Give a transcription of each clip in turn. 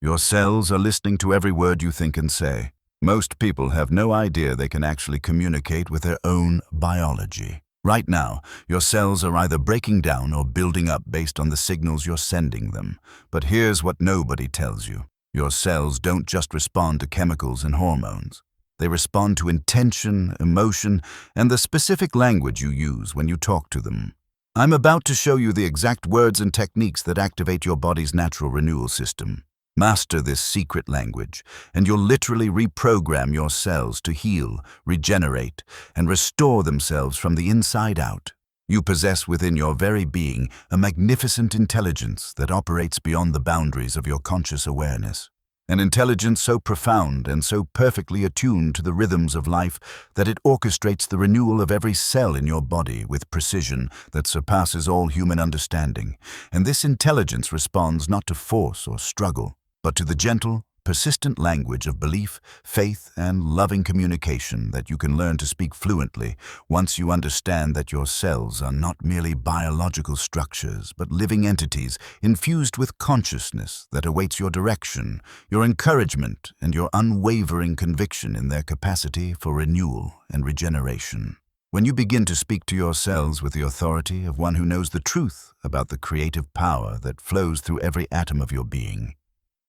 Your cells are listening to every word you think and say. Most people have no idea they can actually communicate with their own biology. Right now, your cells are either breaking down or building up based on the signals you're sending them. But here's what nobody tells you. Your cells don't just respond to chemicals and hormones. They respond to intention, emotion, and the specific language you use when you talk to them. I'm about to show you the exact words and techniques that activate your body's natural renewal system. Master this secret language, and you'll literally reprogram your cells to heal, regenerate, and restore themselves from the inside out. You possess within your very being a magnificent intelligence that operates beyond the boundaries of your conscious awareness. An intelligence so profound and so perfectly attuned to the rhythms of life that it orchestrates the renewal of every cell in your body with precision that surpasses all human understanding. And this intelligence responds not to force or struggle, but to the gentle, persistent language of belief, faith, and loving communication that you can learn to speak fluently once you understand that your cells are not merely biological structures, but living entities infused with consciousness that awaits your direction, your encouragement, and your unwavering conviction in their capacity for renewal and regeneration. When you begin to speak to your cells with the authority of one who knows the truth about the creative power that flows through every atom of your being,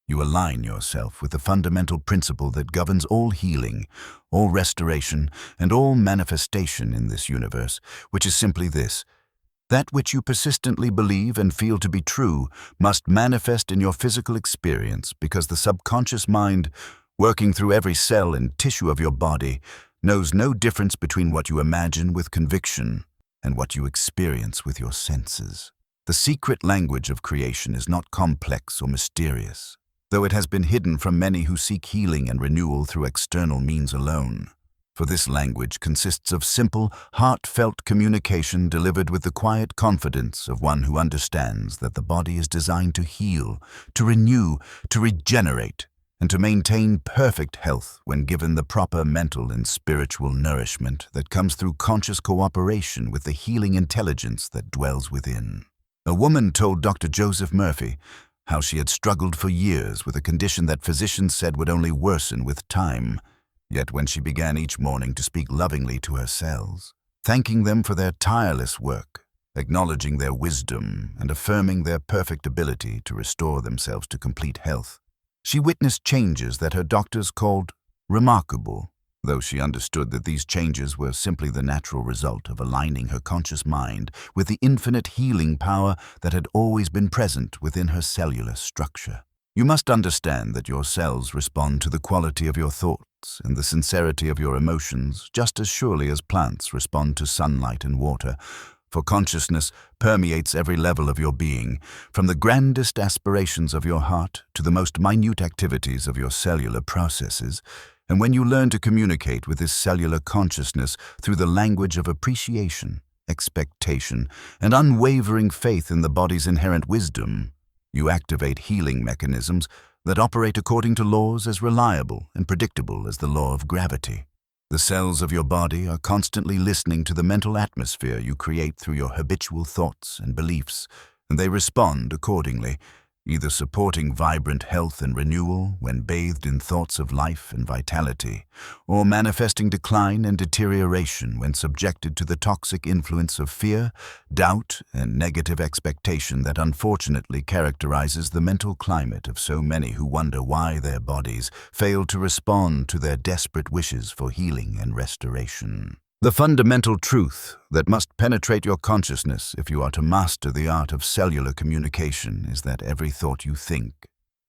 you align yourself with the fundamental principle that governs all healing, all restoration, and all manifestation in this universe, which is simply this: that which you persistently believe and feel to be true must manifest in your physical experience, because the subconscious mind, working through every cell and tissue of your body, knows no difference between what you imagine with conviction and what you experience with your senses. The secret language of creation is not complex or mysterious, though it has been hidden from many who seek healing and renewal through external means alone. For this language consists of simple, heartfelt communication delivered with the quiet confidence of one who understands that the body is designed to heal, to renew, to regenerate, and to maintain perfect health when given the proper mental and spiritual nourishment that comes through conscious cooperation with the healing intelligence that dwells within. A woman told Dr. Joseph Murphy how she had struggled for years with a condition that physicians said would only worsen with time. Yet when she began each morning to speak lovingly to her cells, thanking them for their tireless work, acknowledging their wisdom, and affirming their perfect ability to restore themselves to complete health, she witnessed changes that her doctors called remarkable, though she understood that these changes were simply the natural result of aligning her conscious mind with the infinite healing power that had always been present within her cellular structure. You must understand that your cells respond to the quality of your thoughts and the sincerity of your emotions just as surely as plants respond to sunlight and water, for consciousness permeates every level of your being, from the grandest aspirations of your heart to the most minute activities of your cellular processes. And when you learn to communicate with this cellular consciousness through the language of appreciation, expectation, and unwavering faith in the body's inherent wisdom, you activate healing mechanisms that operate according to laws as reliable and predictable as the law of gravity. The cells of your body are constantly listening to the mental atmosphere you create through your habitual thoughts and beliefs, and they respond accordingly, either supporting vibrant health and renewal when bathed in thoughts of life and vitality, or manifesting decline and deterioration when subjected to the toxic influence of fear, doubt, and negative expectation that unfortunately characterizes the mental climate of so many who wonder why their bodies fail to respond to their desperate wishes for healing and restoration. The fundamental truth that must penetrate your consciousness if you are to master the art of cellular communication is that every thought you think,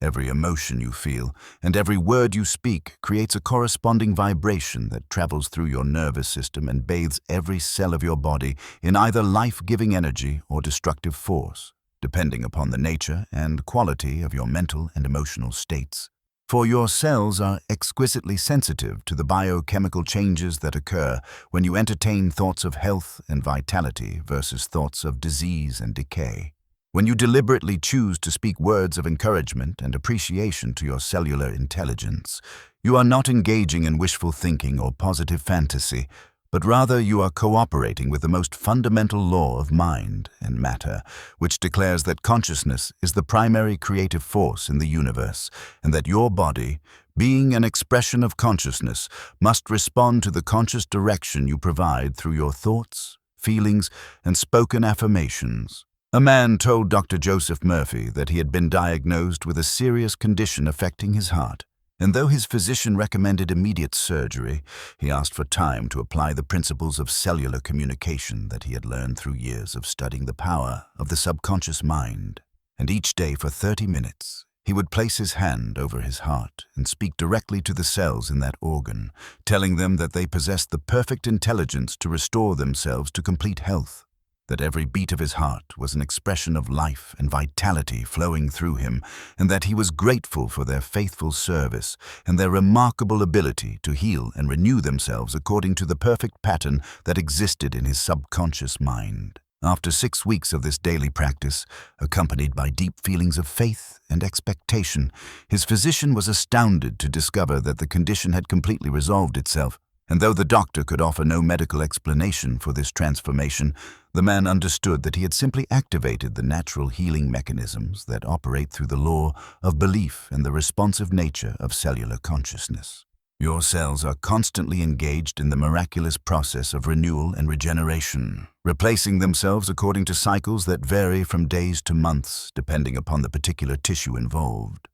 every emotion you feel, and every word you speak creates a corresponding vibration that travels through your nervous system and bathes every cell of your body in either life-giving energy or destructive force, depending upon the nature and quality of your mental and emotional states. For your cells are exquisitely sensitive to the biochemical changes that occur when you entertain thoughts of health and vitality versus thoughts of disease and decay. When you deliberately choose to speak words of encouragement and appreciation to your cellular intelligence, you are not engaging in wishful thinking or positive fantasy, but rather you are cooperating with the most fundamental law of mind and matter, which declares that consciousness is the primary creative force in the universe, and that your body, being an expression of consciousness, must respond to the conscious direction you provide through your thoughts, feelings, and spoken affirmations. A man told Dr. Joseph Murphy that he had been diagnosed with a serious condition affecting his heart, and though his physician recommended immediate surgery, he asked for time to apply the principles of cellular communication that he had learned through years of studying the power of the subconscious mind. And each day for 30 minutes, he would place his hand over his heart and speak directly to the cells in that organ, telling them that they possessed the perfect intelligence to restore themselves to complete health, that every beat of his heart was an expression of life and vitality flowing through him, and that he was grateful for their faithful service and their remarkable ability to heal and renew themselves according to the perfect pattern that existed in his subconscious mind. After 6 weeks of this daily practice, accompanied by deep feelings of faith and expectation, his physician was astounded to discover that the condition had completely resolved itself. And though the doctor could offer no medical explanation for this transformation, the man understood that he had simply activated the natural healing mechanisms that operate through the law of belief and the responsive nature of cellular consciousness. Your cells are constantly engaged in the miraculous process of renewal and regeneration, replacing themselves according to cycles that vary from days to months, depending upon the particular tissue involved.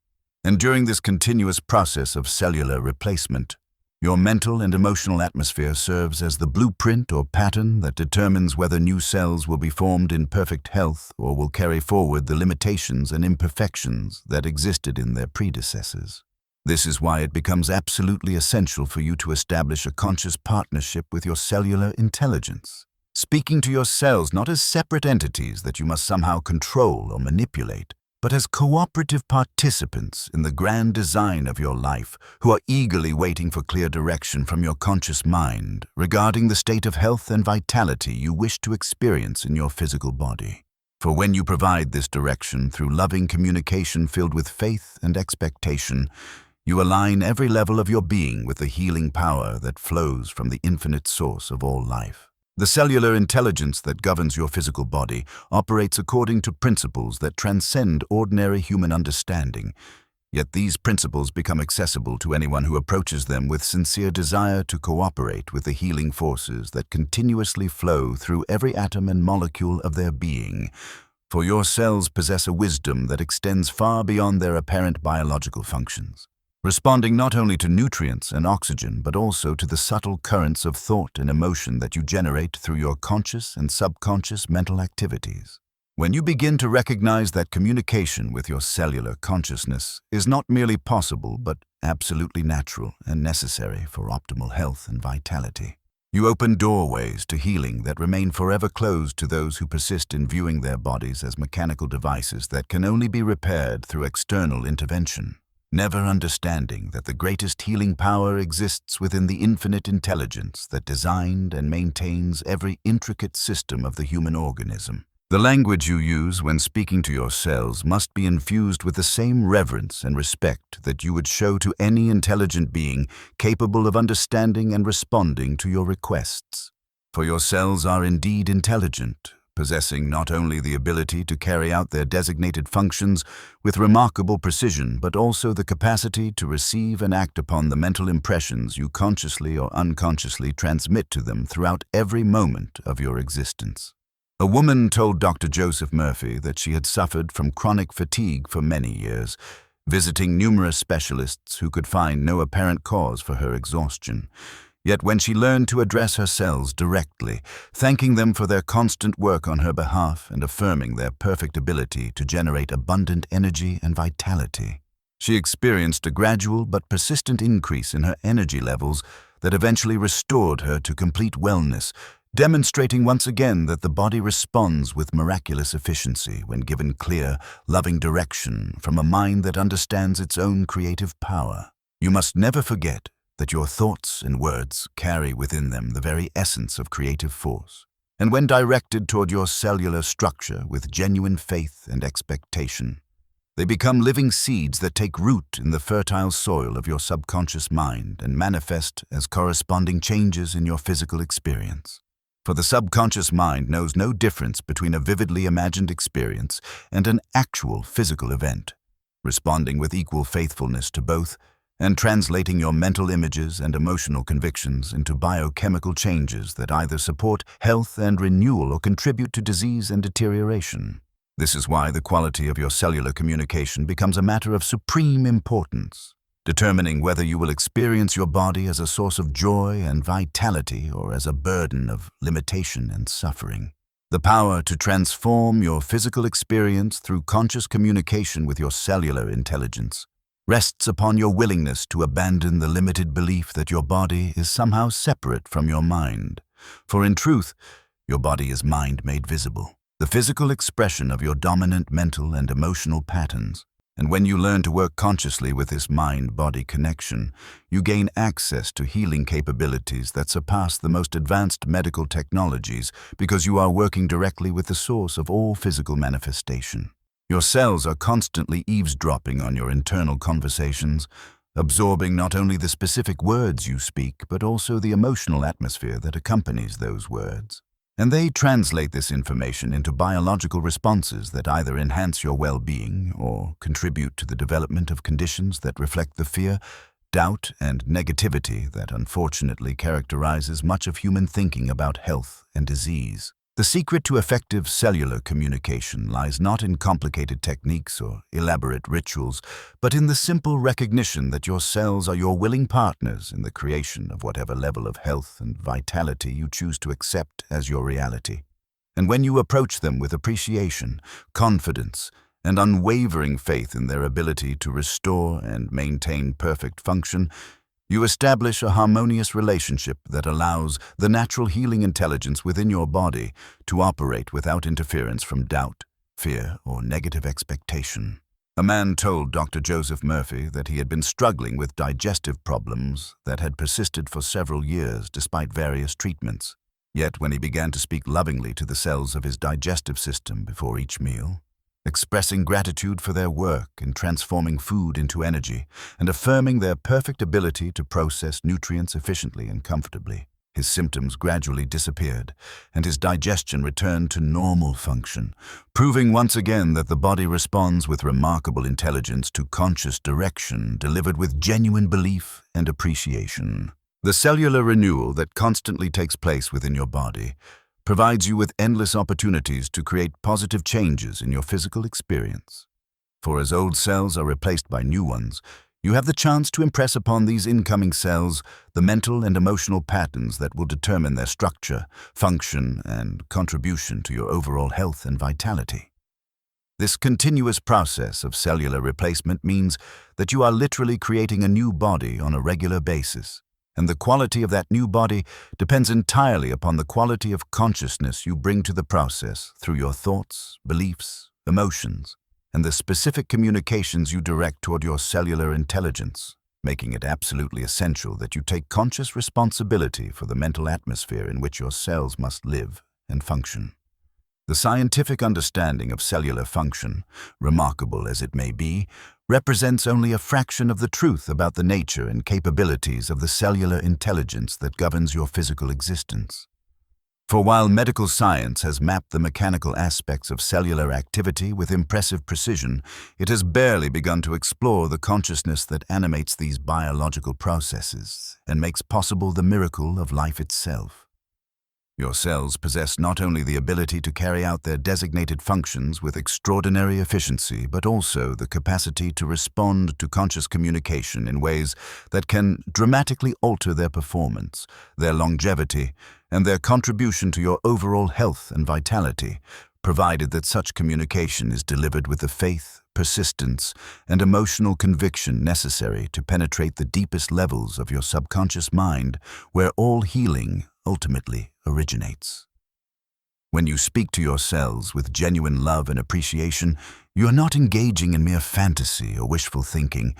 And during this continuous process of cellular replacement, your mental and emotional atmosphere serves as the blueprint or pattern that determines whether new cells will be formed in perfect health or will carry forward the limitations and imperfections that existed in their predecessors. This is why it becomes absolutely essential for you to establish a conscious partnership with your cellular intelligence, speaking to your cells not as separate entities that you must somehow control or manipulate, but as cooperative participants in the grand design of your life who are eagerly waiting for clear direction from your conscious mind regarding the state of health and vitality you wish to experience in your physical body. For when you provide this direction through loving communication filled with faith and expectation, you align every level of your being with the healing power that flows from the infinite source of all life. The cellular intelligence that governs your physical body operates according to principles that transcend ordinary human understanding, yet these principles become accessible to anyone who approaches them with sincere desire to cooperate with the healing forces that continuously flow through every atom and molecule of their being. For your cells possess a wisdom that extends far beyond their apparent biological functions, responding not only to nutrients and oxygen, but also to the subtle currents of thought and emotion that you generate through your conscious and subconscious mental activities. When you begin to recognize that communication with your cellular consciousness is not merely possible, but absolutely natural and necessary for optimal health and vitality, you open doorways to healing that remain forever closed to those who persist in viewing their bodies as mechanical devices that can only be repaired through external intervention, never understanding that the greatest healing power exists within the infinite intelligence that designed and maintains every intricate system of the human organism. The language you use when speaking to your cells must be infused with the same reverence and respect that you would show to any intelligent being capable of understanding and responding to your requests. For your cells are indeed intelligent, possessing not only the ability to carry out their designated functions with remarkable precision, but also the capacity to receive and act upon the mental impressions you consciously or unconsciously transmit to them throughout every moment of your existence. A woman told Dr. Joseph Murphy that she had suffered from chronic fatigue for many years, visiting numerous specialists who could find no apparent cause for her exhaustion. Yet when she learned to address her cells directly, thanking them for their constant work on her behalf and affirming their perfect ability to generate abundant energy and vitality, she experienced a gradual but persistent increase in her energy levels that eventually restored her to complete wellness, demonstrating once again that the body responds with miraculous efficiency when given clear, loving direction from a mind that understands its own creative power. You must never forget that your thoughts and words carry within them the very essence of creative force, and when directed toward your cellular structure with genuine faith and expectation, They become living seeds that take root in the fertile soil of your subconscious mind and manifest as corresponding changes in your physical experience. For the subconscious mind knows no difference between a vividly imagined experience and an actual physical event, responding with equal faithfulness to both and translating your mental images and emotional convictions into biochemical changes that either support health and renewal or contribute to disease and deterioration. This is why the quality of your cellular communication becomes a matter of supreme importance, determining whether you will experience your body as a source of joy and vitality or as a burden of limitation and suffering. The power to transform your physical experience through conscious communication with your cellular intelligence rests upon your willingness to abandon the limited belief that your body is somehow separate from your mind. For in truth, your body is mind made visible, the physical expression of your dominant mental and emotional patterns. And when you learn to work consciously with this mind-body connection, you gain access to healing capabilities that surpass the most advanced medical technologies because you are working directly with the source of all physical manifestation. Your cells are constantly eavesdropping on your internal conversations, absorbing not only the specific words you speak, but also the emotional atmosphere that accompanies those words. And they translate this information into biological responses that either enhance your well-being or contribute to the development of conditions that reflect the fear, doubt, and negativity that unfortunately characterizes much of human thinking about health and disease. The secret to effective cellular communication lies not in complicated techniques or elaborate rituals, but in the simple recognition that your cells are your willing partners in the creation of whatever level of health and vitality you choose to accept as your reality. And when you approach them with appreciation, confidence, and unwavering faith in their ability to restore and maintain perfect function, you establish a harmonious relationship that allows the natural healing intelligence within your body to operate without interference from doubt, fear, or negative expectation. A man told Dr. Joseph Murphy that he had been struggling with digestive problems that had persisted for several years despite various treatments. Yet when he began to speak lovingly to the cells of his digestive system before each meal, expressing gratitude for their work in transforming food into energy and affirming their perfect ability to process nutrients efficiently and comfortably, his symptoms gradually disappeared and his digestion returned to normal function, proving once again that the body responds with remarkable intelligence to conscious direction delivered with genuine belief and appreciation. The cellular renewal that constantly takes place within your body provides you with endless opportunities to create positive changes in your physical experience. For as old cells are replaced by new ones, you have the chance to impress upon these incoming cells the mental and emotional patterns that will determine their structure, function, and contribution to your overall health and vitality. This continuous process of cellular replacement means that you are literally creating a new body on a regular basis. And the quality of that new body depends entirely upon the quality of consciousness you bring to the process through your thoughts, beliefs, emotions, and the specific communications you direct toward your cellular intelligence, making it absolutely essential that you take conscious responsibility for the mental atmosphere in which your cells must live and function. The scientific understanding of cellular function, remarkable as it may be, represents only a fraction of the truth about the nature and capabilities of the cellular intelligence that governs your physical existence. For while medical science has mapped the mechanical aspects of cellular activity with impressive precision, it has barely begun to explore the consciousness that animates these biological processes and makes possible the miracle of life itself. Your cells possess not only the ability to carry out their designated functions with extraordinary efficiency, but also the capacity to respond to conscious communication in ways that can dramatically alter their performance, their longevity, and their contribution to your overall health and vitality, provided that such communication is delivered with the faith, persistence, and emotional conviction necessary to penetrate the deepest levels of your subconscious mind, where all healing ultimately originates. When you speak to your cells with genuine love and appreciation, you are not engaging in mere fantasy or wishful thinking,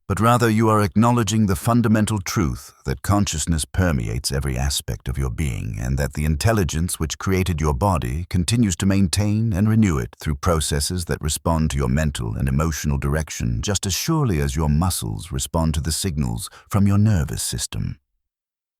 but rather you are acknowledging the fundamental truth that consciousness permeates every aspect of your being and that the intelligence which created your body continues to maintain and renew it through processes that respond to your mental and emotional direction just as surely as your muscles respond to the signals from your nervous system.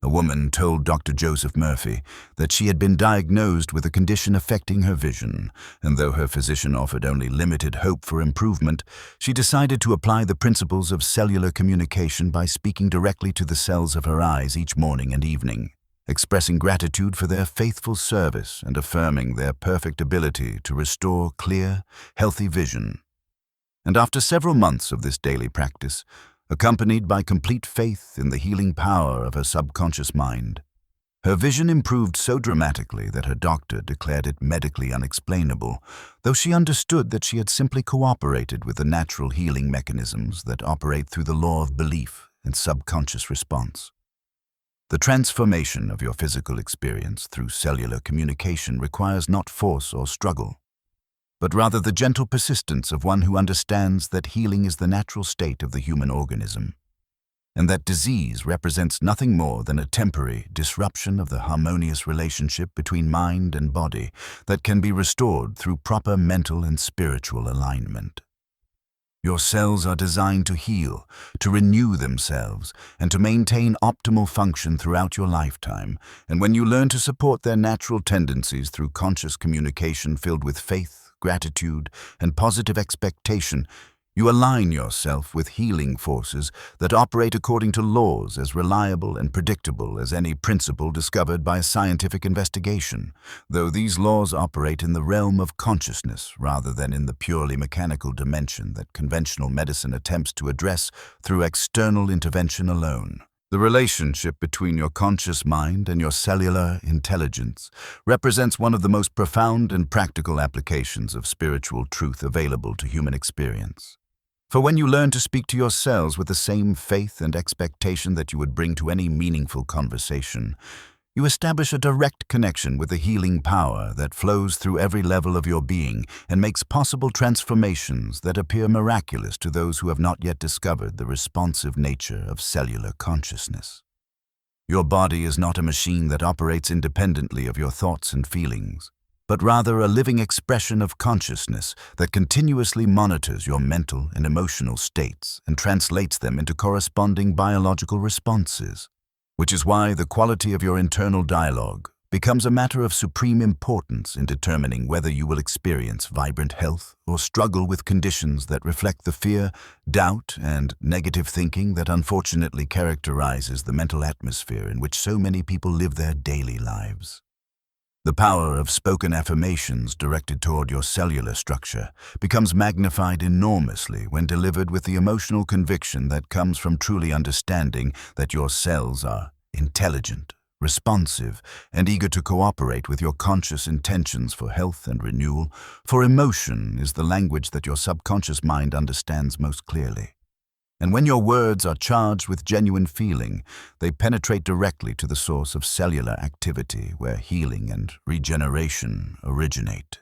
A woman told Dr. Joseph Murphy that she had been diagnosed with a condition affecting her vision, and though her physician offered only limited hope for improvement, she decided to apply the principles of cellular communication by speaking directly to the cells of her eyes each morning and evening, expressing gratitude for their faithful service and affirming their perfect ability to restore clear, healthy vision. And after several months of this daily practice, accompanied by complete faith in the healing power of her subconscious mind, her vision improved so dramatically that her doctor declared it medically unexplainable, though she understood that she had simply cooperated with the natural healing mechanisms that operate through the law of belief and subconscious response. The transformation of your physical experience through cellular communication requires not force or struggle, but rather the gentle persistence of one who understands that healing is the natural state of the human organism, and that disease represents nothing more than a temporary disruption of the harmonious relationship between mind and body that can be restored through proper mental and spiritual alignment. Your cells are designed to heal, to renew themselves, and to maintain optimal function throughout your lifetime, and when you learn to support their natural tendencies through conscious communication filled with faith, gratitude, and positive expectation, you align yourself with healing forces that operate according to laws as reliable and predictable as any principle discovered by a scientific investigation, though these laws operate in the realm of consciousness rather than in the purely mechanical dimension that conventional medicine attempts to address through external intervention alone. The relationship between your conscious mind and your cellular intelligence represents one of the most profound and practical applications of spiritual truth available to human experience. For when you learn to speak to your cells with the same faith and expectation that you would bring to any meaningful conversation, you establish a direct connection with the healing power that flows through every level of your being and makes possible transformations that appear miraculous to those who have not yet discovered the responsive nature of cellular consciousness. Your body is not a machine that operates independently of your thoughts and feelings, but rather a living expression of consciousness that continuously monitors your mental and emotional states and translates them into corresponding biological responses, which is why the quality of your internal dialogue becomes a matter of supreme importance in determining whether you will experience vibrant health or struggle with conditions that reflect the fear, doubt, and negative thinking that unfortunately characterizes the mental atmosphere in which so many people live their daily lives. The power of spoken affirmations directed toward your cellular structure becomes magnified enormously when delivered with the emotional conviction that comes from truly understanding that your cells are intelligent, responsive, and eager to cooperate with your conscious intentions for health and renewal, for emotion is the language that your subconscious mind understands most clearly. And when your words are charged with genuine feeling, they penetrate directly to the source of cellular activity where healing and regeneration originate.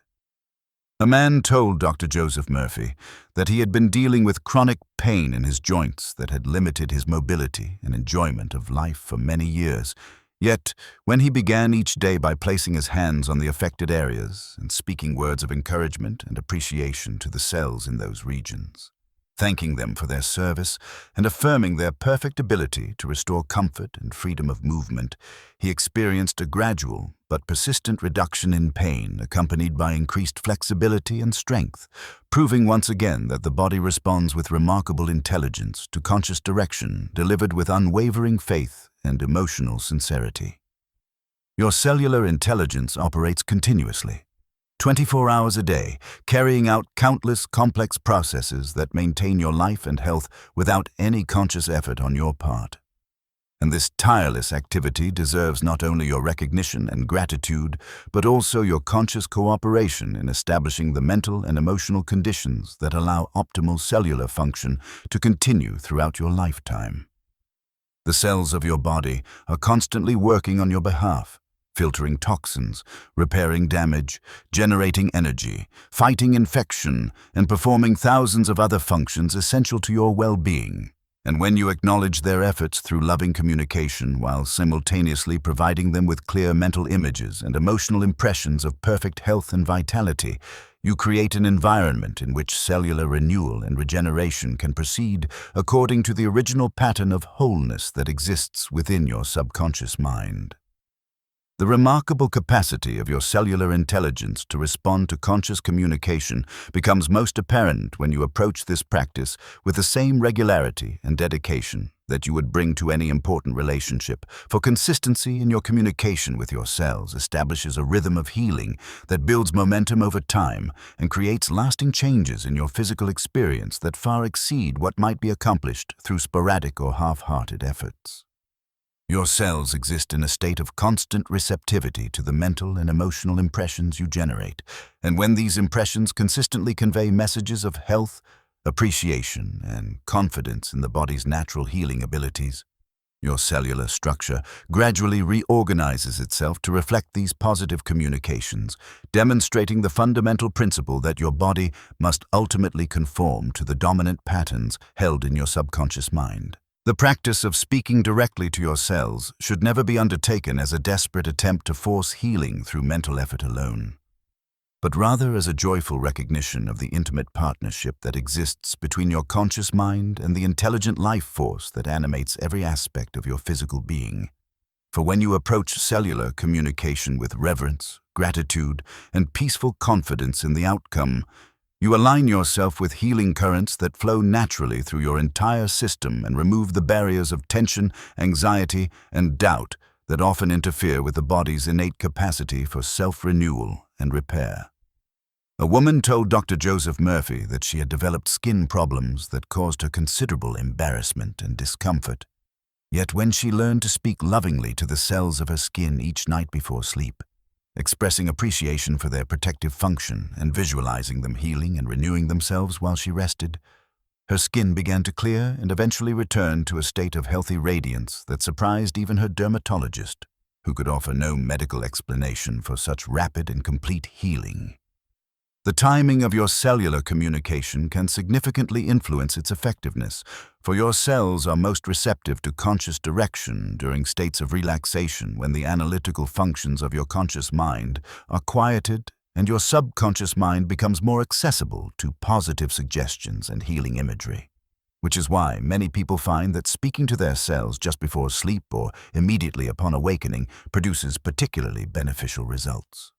A man told Dr. Joseph Murphy that he had been dealing with chronic pain in his joints that had limited his mobility and enjoyment of life for many years. Yet, when he began each day by placing his hands on the affected areas and speaking words of encouragement and appreciation to the cells in those regions, thanking them for their service and affirming their perfect ability to restore comfort and freedom of movement, he experienced a gradual but persistent reduction in pain accompanied by increased flexibility and strength, proving once again that the body responds with remarkable intelligence to conscious direction delivered with unwavering faith and emotional sincerity. Your cellular intelligence operates continuously, 24 hours a day, carrying out countless complex processes that maintain your life and health without any conscious effort on your part. And this tireless activity deserves not only your recognition and gratitude, but also your conscious cooperation in establishing the mental and emotional conditions that allow optimal cellular function to continue throughout your lifetime. The cells of your body are constantly working on your behalf, filtering toxins, repairing damage, generating energy, fighting infection, and performing thousands of other functions essential to your well-being. And when you acknowledge their efforts through loving communication while simultaneously providing them with clear mental images and emotional impressions of perfect health and vitality, you create an environment in which cellular renewal and regeneration can proceed according to the original pattern of wholeness that exists within your subconscious mind. The remarkable capacity of your cellular intelligence to respond to conscious communication becomes most apparent when you approach this practice with the same regularity and dedication that you would bring to any important relationship, for consistency in your communication with your cells establishes a rhythm of healing that builds momentum over time and creates lasting changes in your physical experience that far exceed what might be accomplished through sporadic or half-hearted efforts. Your cells exist in a state of constant receptivity to the mental and emotional impressions you generate, and when these impressions consistently convey messages of health, appreciation, and confidence in the body's natural healing abilities, your cellular structure gradually reorganizes itself to reflect these positive communications, demonstrating the fundamental principle that your body must ultimately conform to the dominant patterns held in your subconscious mind. The practice of speaking directly to your cells should never be undertaken as a desperate attempt to force healing through mental effort alone, but rather as a joyful recognition of the intimate partnership that exists between your conscious mind and the intelligent life force that animates every aspect of your physical being. For when you approach cellular communication with reverence, gratitude, and peaceful confidence in the outcome, you align yourself with healing currents that flow naturally through your entire system and remove the barriers of tension, anxiety, and doubt that often interfere with the body's innate capacity for self-renewal and repair. A woman told Dr. Joseph Murphy that she had developed skin problems that caused her considerable embarrassment and discomfort. Yet when she learned to speak lovingly to the cells of her skin each night before sleep, expressing appreciation for their protective function and visualizing them healing and renewing themselves while she rested, her skin began to clear and eventually returned to a state of healthy radiance that surprised even her dermatologist, who could offer no medical explanation for such rapid and complete healing. The timing of your cellular communication can significantly influence its effectiveness, for your cells are most receptive to conscious direction during states of relaxation when the analytical functions of your conscious mind are quieted and your subconscious mind becomes more accessible to positive suggestions and healing imagery. Which is why many people find that speaking to their cells just before sleep or immediately upon awakening produces particularly beneficial results.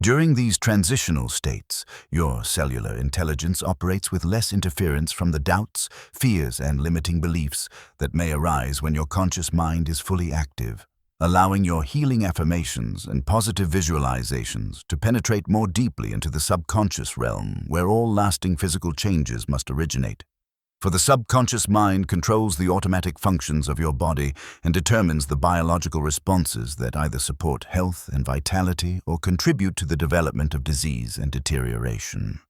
During these transitional states, your cellular intelligence operates with less interference from the doubts, fears, and limiting beliefs that may arise when your conscious mind is fully active, allowing your healing affirmations and positive visualizations to penetrate more deeply into the subconscious realm where all lasting physical changes must originate. For the subconscious mind controls the automatic functions of your body and determines the biological responses that either support health and vitality or contribute to the development of disease and deterioration.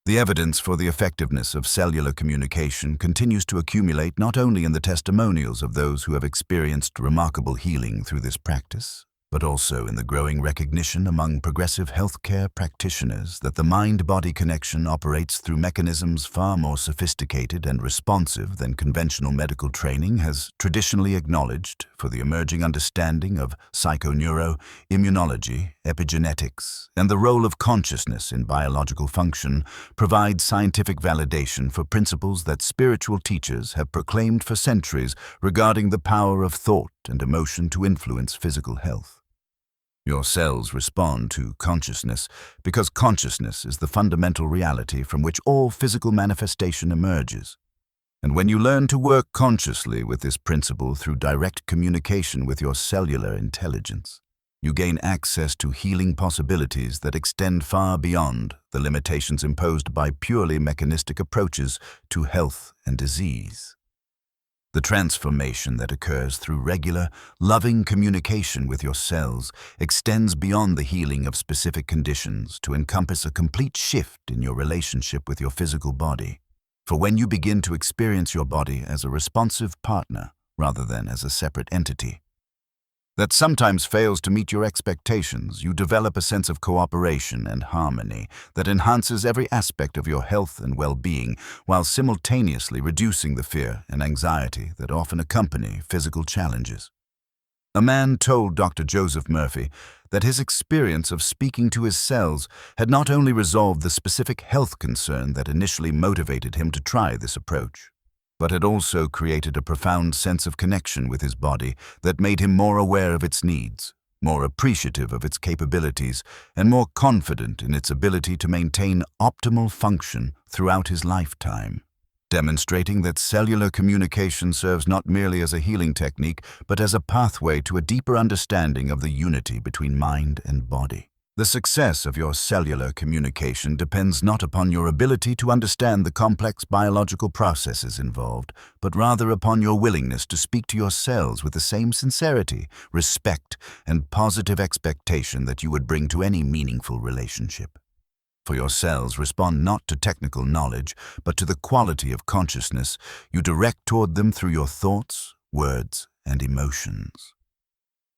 The evidence for the effectiveness of cellular communication continues to accumulate not only in the testimonials of those who have experienced remarkable healing through this practice, but also in the growing recognition among progressive healthcare practitioners that the mind-body connection operates through mechanisms far more sophisticated and responsive than conventional medical training has traditionally acknowledged. For the emerging understanding of psychoneuro, immunology, epigenetics, and the role of consciousness in biological function provides scientific validation for principles that spiritual teachers have proclaimed for centuries regarding the power of thought and emotion to influence physical health. Your cells respond to consciousness because consciousness is the fundamental reality from which all physical manifestation emerges. And when you learn to work consciously with this principle through direct communication with your cellular intelligence, you gain access to healing possibilities that extend far beyond the limitations imposed by purely mechanistic approaches to health and disease. The transformation that occurs through regular, loving communication with your cells extends beyond the healing of specific conditions to encompass a complete shift in your relationship with your physical body. For when you begin to experience your body as a responsive partner rather than as a separate entity, that sometimes fails to meet your expectations, you develop a sense of cooperation and harmony that enhances every aspect of your health and well-being, while simultaneously reducing the fear and anxiety that often accompany physical challenges. A man told Dr. Joseph Murphy that his experience of speaking to his cells had not only resolved the specific health concern that initially motivated him to try this approach, but had also created a profound sense of connection with his body that made him more aware of its needs, more appreciative of its capabilities, and more confident in its ability to maintain optimal function throughout his lifetime, demonstrating that cellular communication serves not merely as a healing technique, but as a pathway to a deeper understanding of the unity between mind and body. The success of your cellular communication depends not upon your ability to understand the complex biological processes involved, but rather upon your willingness to speak to your cells with the same sincerity, respect, and positive expectation that you would bring to any meaningful relationship. For your cells respond not to technical knowledge, but to the quality of consciousness you direct toward them through your thoughts, words, and emotions.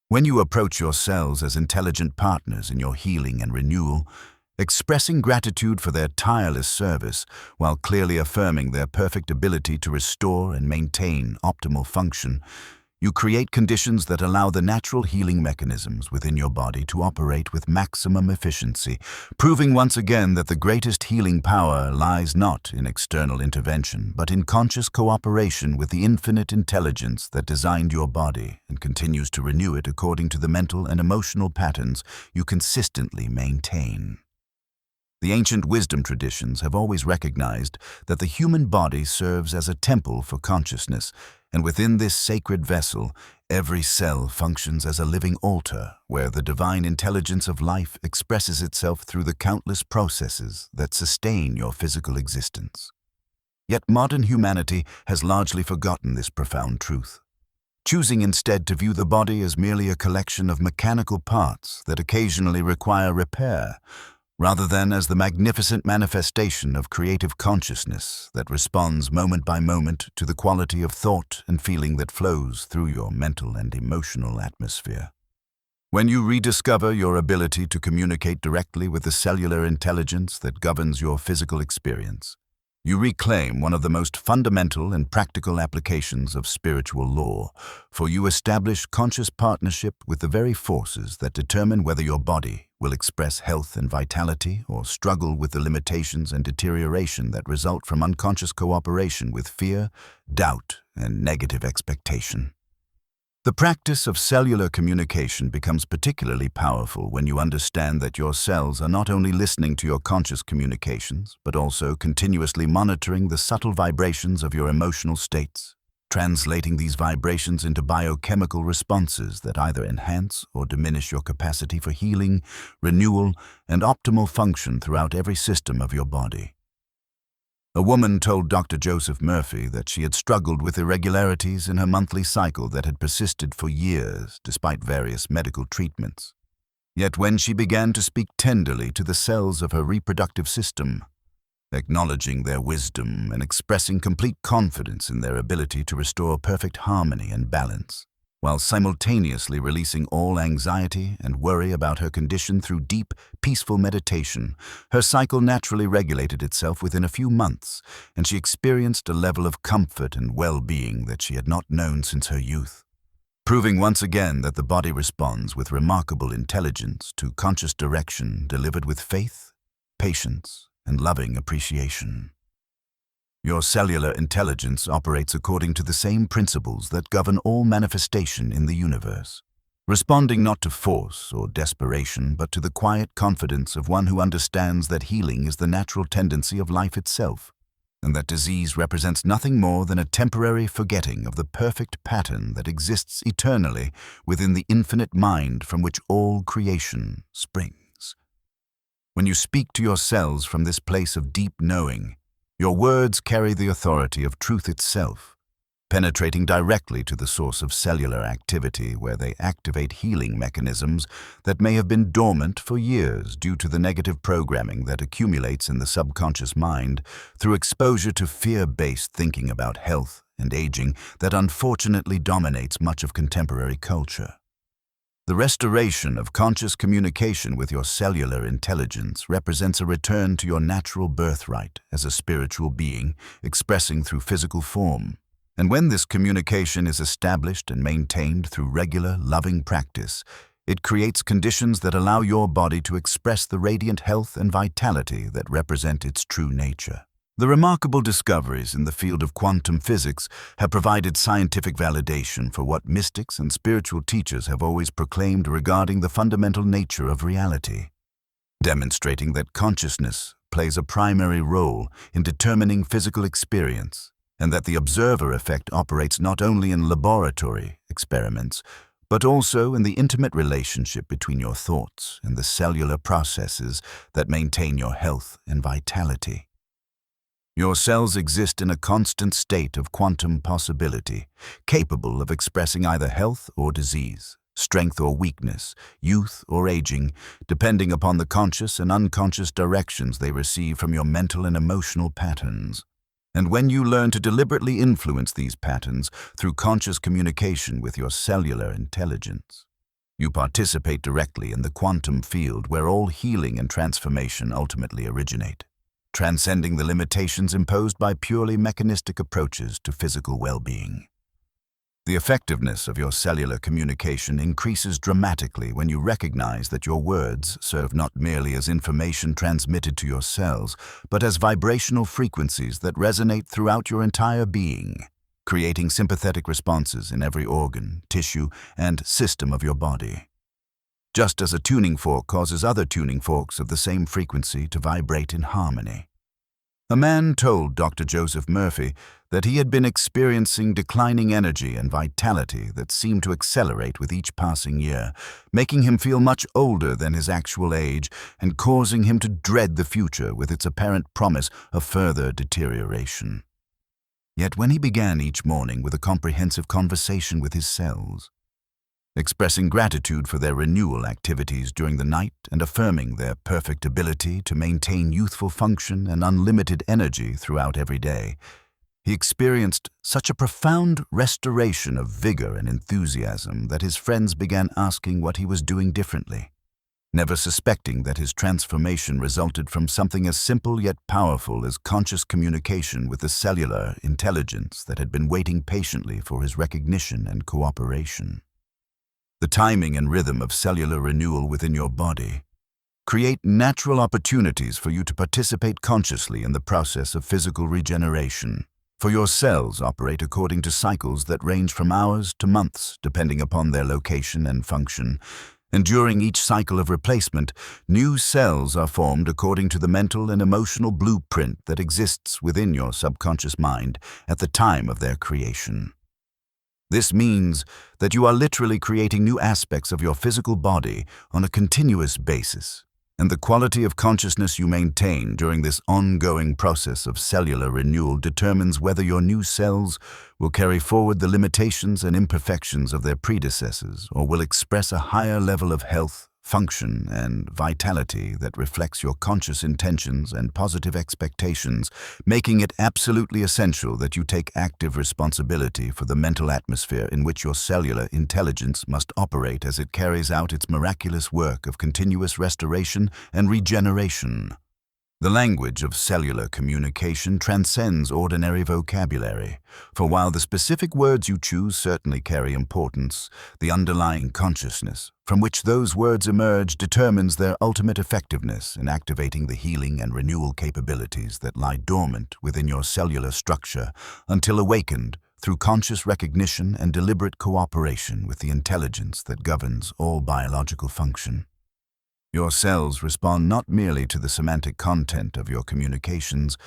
When you approach your cells as intelligent partners in your healing and renewal, expressing gratitude for their tireless service while clearly affirming their perfect ability to restore and maintain optimal function, you create conditions that allow the natural healing mechanisms within your body to operate with maximum efficiency, proving once again that the greatest healing power lies not in external intervention, but in conscious cooperation with the infinite intelligence that designed your body and continues to renew it according to the mental and emotional patterns you consistently maintain. The ancient wisdom traditions have always recognized that the human body serves as a temple for consciousness, and within this sacred vessel, every cell functions as a living altar where the divine intelligence of life expresses itself through the countless processes that sustain your physical existence. Yet modern humanity has largely forgotten this profound truth, choosing instead to view the body as merely a collection of mechanical parts that occasionally require repair, rather than as the magnificent manifestation of creative consciousness that responds moment by moment to the quality of thought and feeling that flows through your mental and emotional atmosphere. When you rediscover your ability to communicate directly with the cellular intelligence that governs your physical experience, you reclaim one of the most fundamental and practical applications of spiritual law, for you establish conscious partnership with the very forces that determine whether your body will express health and vitality or struggle with the limitations and deterioration that result from unconscious cooperation with fear, doubt, and negative expectation. The practice of cellular communication becomes particularly powerful when you understand that your cells are not only listening to your conscious communications, but also continuously monitoring the subtle vibrations of your emotional states, translating these vibrations into biochemical responses that either enhance or diminish your capacity for healing, renewal, and optimal function throughout every system of your body. A woman told Dr. Joseph Murphy that she had struggled with irregularities in her monthly cycle that had persisted for years despite various medical treatments. Yet when she began to speak tenderly to the cells of her reproductive system, acknowledging their wisdom and expressing complete confidence in their ability to restore perfect harmony and balance, while simultaneously releasing all anxiety and worry about her condition through deep, peaceful meditation, her cycle naturally regulated itself within a few months, and she experienced a level of comfort and well-being that she had not known since her youth, proving once again that the body responds with remarkable intelligence to conscious direction delivered with faith, patience, and loving appreciation. Your cellular intelligence operates according to the same principles that govern all manifestation in the universe, responding not to force or desperation, but to the quiet confidence of one who understands that healing is the natural tendency of life itself, and that disease represents nothing more than a temporary forgetting of the perfect pattern that exists eternally within the infinite mind from which all creation springs. When you speak to your cells from this place of deep knowing, your words carry the authority of truth itself, penetrating directly to the source of cellular activity where they activate healing mechanisms that may have been dormant for years due to the negative programming that accumulates in the subconscious mind through exposure to fear-based thinking about health and aging that unfortunately dominates much of contemporary culture. The restoration of conscious communication with your cellular intelligence represents a return to your natural birthright as a spiritual being, expressing through physical form. And when this communication is established and maintained through regular, loving practice, it creates conditions that allow your body to express the radiant health and vitality that represent its true nature. The remarkable discoveries in the field of quantum physics have provided scientific validation for what mystics and spiritual teachers have always proclaimed regarding the fundamental nature of reality, demonstrating that consciousness plays a primary role in determining physical experience, and that the observer effect operates not only in laboratory experiments, but also in the intimate relationship between your thoughts and the cellular processes that maintain your health and vitality. Your cells exist in a constant state of quantum possibility, capable of expressing either health or disease, strength or weakness, youth or aging, depending upon the conscious and unconscious directions they receive from your mental and emotional patterns. And when you learn to deliberately influence these patterns through conscious communication with your cellular intelligence, you participate directly in the quantum field where all healing and transformation ultimately originate, transcending the limitations imposed by purely mechanistic approaches to physical well-being. The effectiveness of your cellular communication increases dramatically when you recognize that your words serve not merely as information transmitted to your cells, but as vibrational frequencies that resonate throughout your entire being, creating sympathetic responses in every organ, tissue, and system of your body. Just as a tuning fork causes other tuning forks of the same frequency to vibrate in harmony. A man told Dr. Joseph Murphy that he had been experiencing declining energy and vitality that seemed to accelerate with each passing year, making him feel much older than his actual age and causing him to dread the future with its apparent promise of further deterioration. Yet when he began each morning with a comprehensive conversation with his cells, expressing gratitude for their renewal activities during the night and affirming their perfect ability to maintain youthful function and unlimited energy throughout every day, he experienced such a profound restoration of vigor and enthusiasm that his friends began asking what he was doing differently, never suspecting that his transformation resulted from something as simple yet powerful as conscious communication with the cellular intelligence that had been waiting patiently for his recognition and cooperation. The timing and rhythm of cellular renewal within your body create natural opportunities for you to participate consciously in the process of physical regeneration. For your cells operate according to cycles that range from hours to months, depending upon their location and function. And during each cycle of replacement, new cells are formed according to the mental and emotional blueprint that exists within your subconscious mind at the time of their creation. This means that you are literally creating new aspects of your physical body on a continuous basis, and the quality of consciousness you maintain during this ongoing process of cellular renewal determines whether your new cells will carry forward the limitations and imperfections of their predecessors or will express a higher level of health, function, and vitality that reflects your conscious intentions and positive expectations, making it absolutely essential that you take active responsibility for the mental atmosphere in which your cellular intelligence must operate as it carries out its miraculous work of continuous restoration and regeneration. The language of cellular communication transcends ordinary vocabulary, for while the specific words you choose certainly carry importance, the underlying consciousness from which those words emerge determines their ultimate effectiveness in activating the healing and renewal capabilities that lie dormant within your cellular structure until awakened through conscious recognition and deliberate cooperation with the intelligence that governs all biological function. Your cells respond not merely to the semantic content of your communications,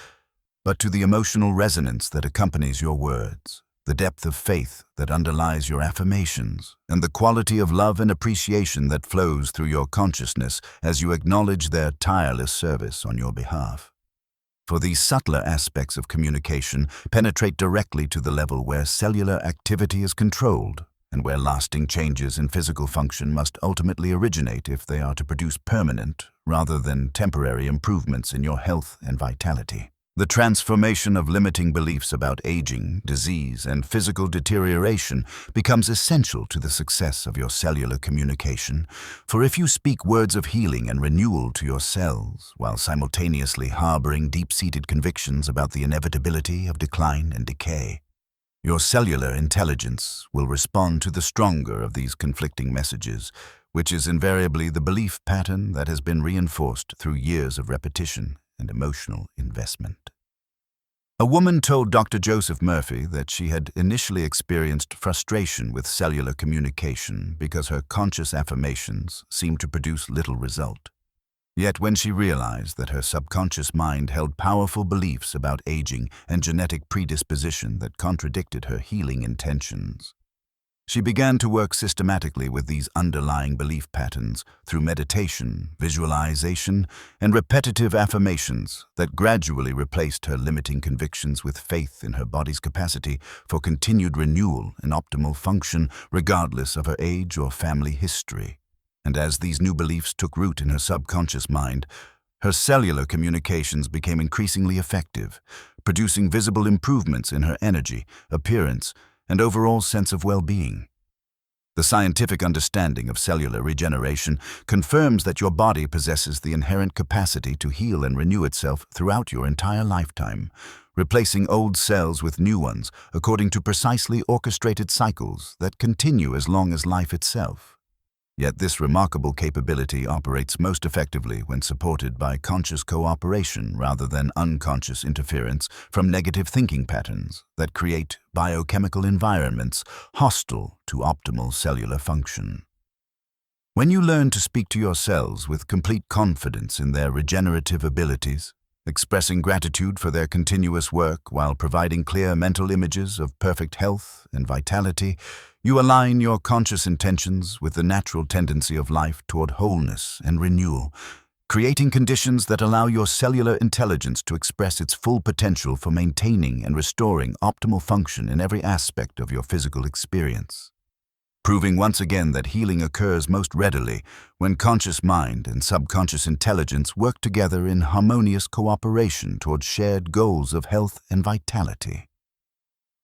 but to the emotional resonance that accompanies your words, the depth of faith that underlies your affirmations, and the quality of love and appreciation that flows through your consciousness as you acknowledge their tireless service on your behalf. For these subtler aspects of communication penetrate directly to the level where cellular activity is controlled, and where lasting changes in physical function must ultimately originate if they are to produce permanent, rather than temporary improvements in your health and vitality. The transformation of limiting beliefs about aging, disease, and physical deterioration becomes essential to the success of your cellular communication, for if you speak words of healing and renewal to your cells, while simultaneously harboring deep-seated convictions about the inevitability of decline and decay, your cellular intelligence will respond to the stronger of these conflicting messages, which is invariably the belief pattern that has been reinforced through years of repetition and emotional investment. A woman told Dr. Joseph Murphy that she had initially experienced frustration with cellular communication because her conscious affirmations seemed to produce little result. Yet when she realized that her subconscious mind held powerful beliefs about aging and genetic predisposition that contradicted her healing intentions, she began to work systematically with these underlying belief patterns through meditation, visualization, and repetitive affirmations that gradually replaced her limiting convictions with faith in her body's capacity for continued renewal and optimal function regardless of her age or family history. And as these new beliefs took root in her subconscious mind, her cellular communications became increasingly effective, producing visible improvements in her energy, appearance, and overall sense of well-being. The scientific understanding of cellular regeneration confirms that your body possesses the inherent capacity to heal and renew itself throughout your entire lifetime, replacing old cells with new ones according to precisely orchestrated cycles that continue as long as life itself. Yet this remarkable capability operates most effectively when supported by conscious cooperation rather than unconscious interference from negative thinking patterns that create biochemical environments hostile to optimal cellular function. When you learn to speak to your cells with complete confidence in their regenerative abilities, expressing gratitude for their continuous work while providing clear mental images of perfect health and vitality, you align your conscious intentions with the natural tendency of life toward wholeness and renewal, creating conditions that allow your cellular intelligence to express its full potential for maintaining and restoring optimal function in every aspect of your physical experience. Proving once again that healing occurs most readily when conscious mind and subconscious intelligence work together in harmonious cooperation towards shared goals of health and vitality.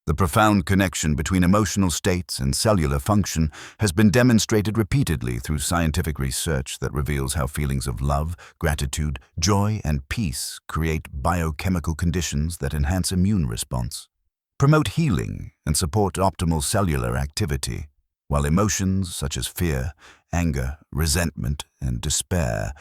The profound connection between emotional states and cellular function has been demonstrated repeatedly through scientific research that reveals how feelings of love, gratitude, joy, and peace create biochemical conditions that enhance immune response, promote healing, and support optimal cellular activity, while emotions such as fear, anger, resentment, and despair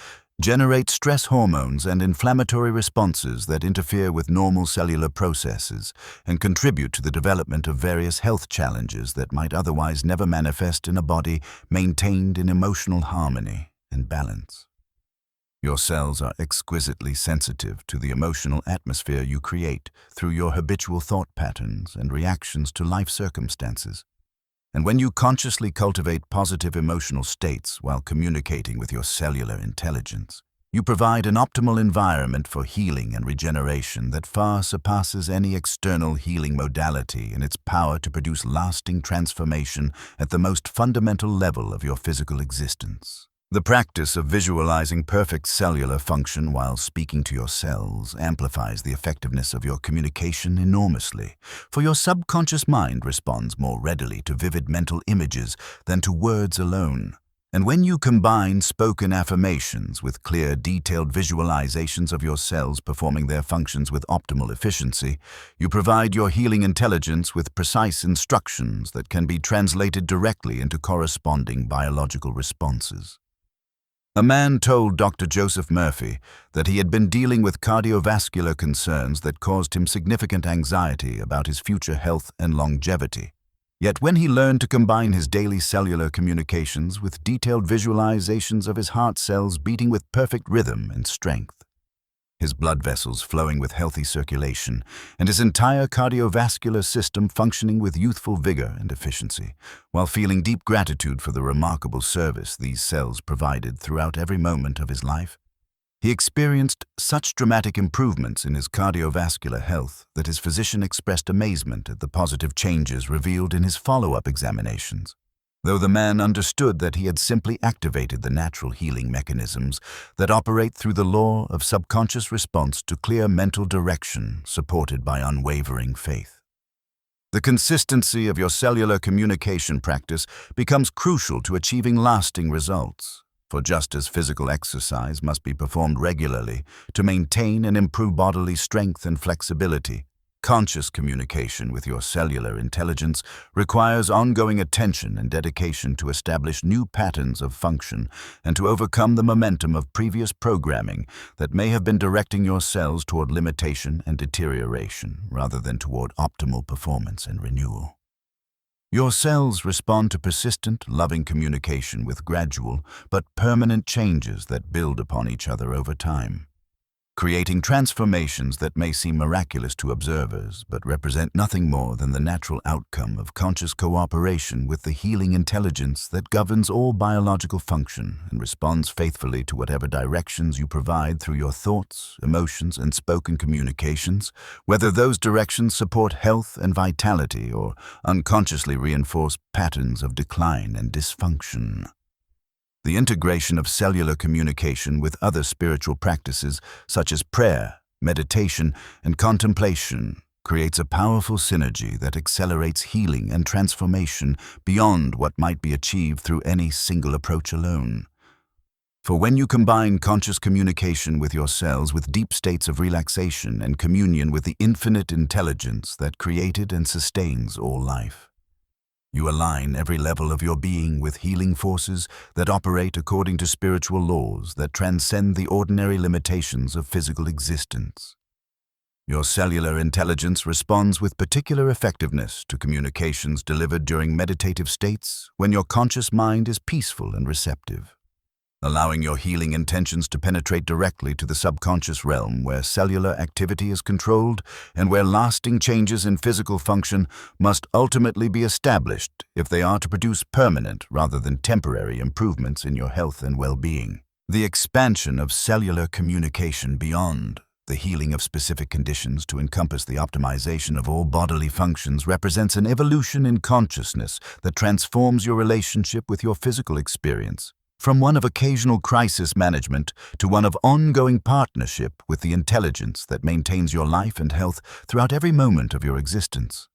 generate stress hormones and inflammatory responses that interfere with normal cellular processes and contribute to the development of various health challenges that might otherwise never manifest in a body maintained in emotional harmony and balance. Your cells are exquisitely sensitive to the emotional atmosphere you create through your habitual thought patterns and reactions to life circumstances. And when you consciously cultivate positive emotional states while communicating with your cellular intelligence, you provide an optimal environment for healing and regeneration that far surpasses any external healing modality in its power to produce lasting transformation at the most fundamental level of your physical existence. The practice of visualizing perfect cellular function while speaking to your cells amplifies the effectiveness of your communication enormously, for your subconscious mind responds more readily to vivid mental images than to words alone. And when you combine spoken affirmations with clear, detailed visualizations of your cells performing their functions with optimal efficiency, you provide your healing intelligence with precise instructions that can be translated directly into corresponding biological responses. A man told Dr. Joseph Murphy that he had been dealing with cardiovascular concerns that caused him significant anxiety about his future health and longevity. Yet when he learned to combine his daily cellular communications with detailed visualizations of his heart cells beating with perfect rhythm and strength, his blood vessels flowing with healthy circulation, and his entire cardiovascular system functioning with youthful vigor and efficiency, while feeling deep gratitude for the remarkable service these cells provided throughout every moment of his life, he experienced such dramatic improvements in his cardiovascular health that his physician expressed amazement at the positive changes revealed in his follow-up examinations. though the man understood that he had simply activated the natural healing mechanisms that operate through the law of subconscious response to clear mental direction supported by unwavering faith. The consistency of your cellular communication practice becomes crucial to achieving lasting results, for just as physical exercise must be performed regularly to maintain and improve bodily strength and flexibility, conscious communication with your cellular intelligence requires ongoing attention and dedication to establish new patterns of function and to overcome the momentum of previous programming that may have been directing your cells toward limitation and deterioration rather than toward optimal performance and renewal. Your cells respond to persistent, loving communication with gradual but permanent changes that build upon each other over time, creating transformations that may seem miraculous to observers but represent nothing more than the natural outcome of conscious cooperation with the healing intelligence that governs all biological function and responds faithfully to whatever directions you provide through your thoughts, emotions, and spoken communications, whether those directions support health and vitality or unconsciously reinforce patterns of decline and dysfunction. The integration of cellular communication with other spiritual practices, such as prayer, meditation, and contemplation, creates a powerful synergy that accelerates healing and transformation beyond what might be achieved through any single approach alone. For when you combine conscious communication with your cells with deep states of relaxation and communion with the infinite intelligence that created and sustains all life, you align every level of your being with healing forces that operate according to spiritual laws that transcend the ordinary limitations of physical existence. Your cellular intelligence responds with particular effectiveness to communications delivered during meditative states when your conscious mind is peaceful and receptive, allowing your healing intentions to penetrate directly to the subconscious realm where cellular activity is controlled and where lasting changes in physical function must ultimately be established if they are to produce permanent rather than temporary improvements in your health and well-being. The expansion of cellular communication beyond the healing of specific conditions to encompass the optimization of all bodily functions represents an evolution in consciousness that transforms your relationship with your physical experience, from one of occasional crisis management to one of ongoing partnership with the intelligence that maintains your life and health throughout every moment of your existence.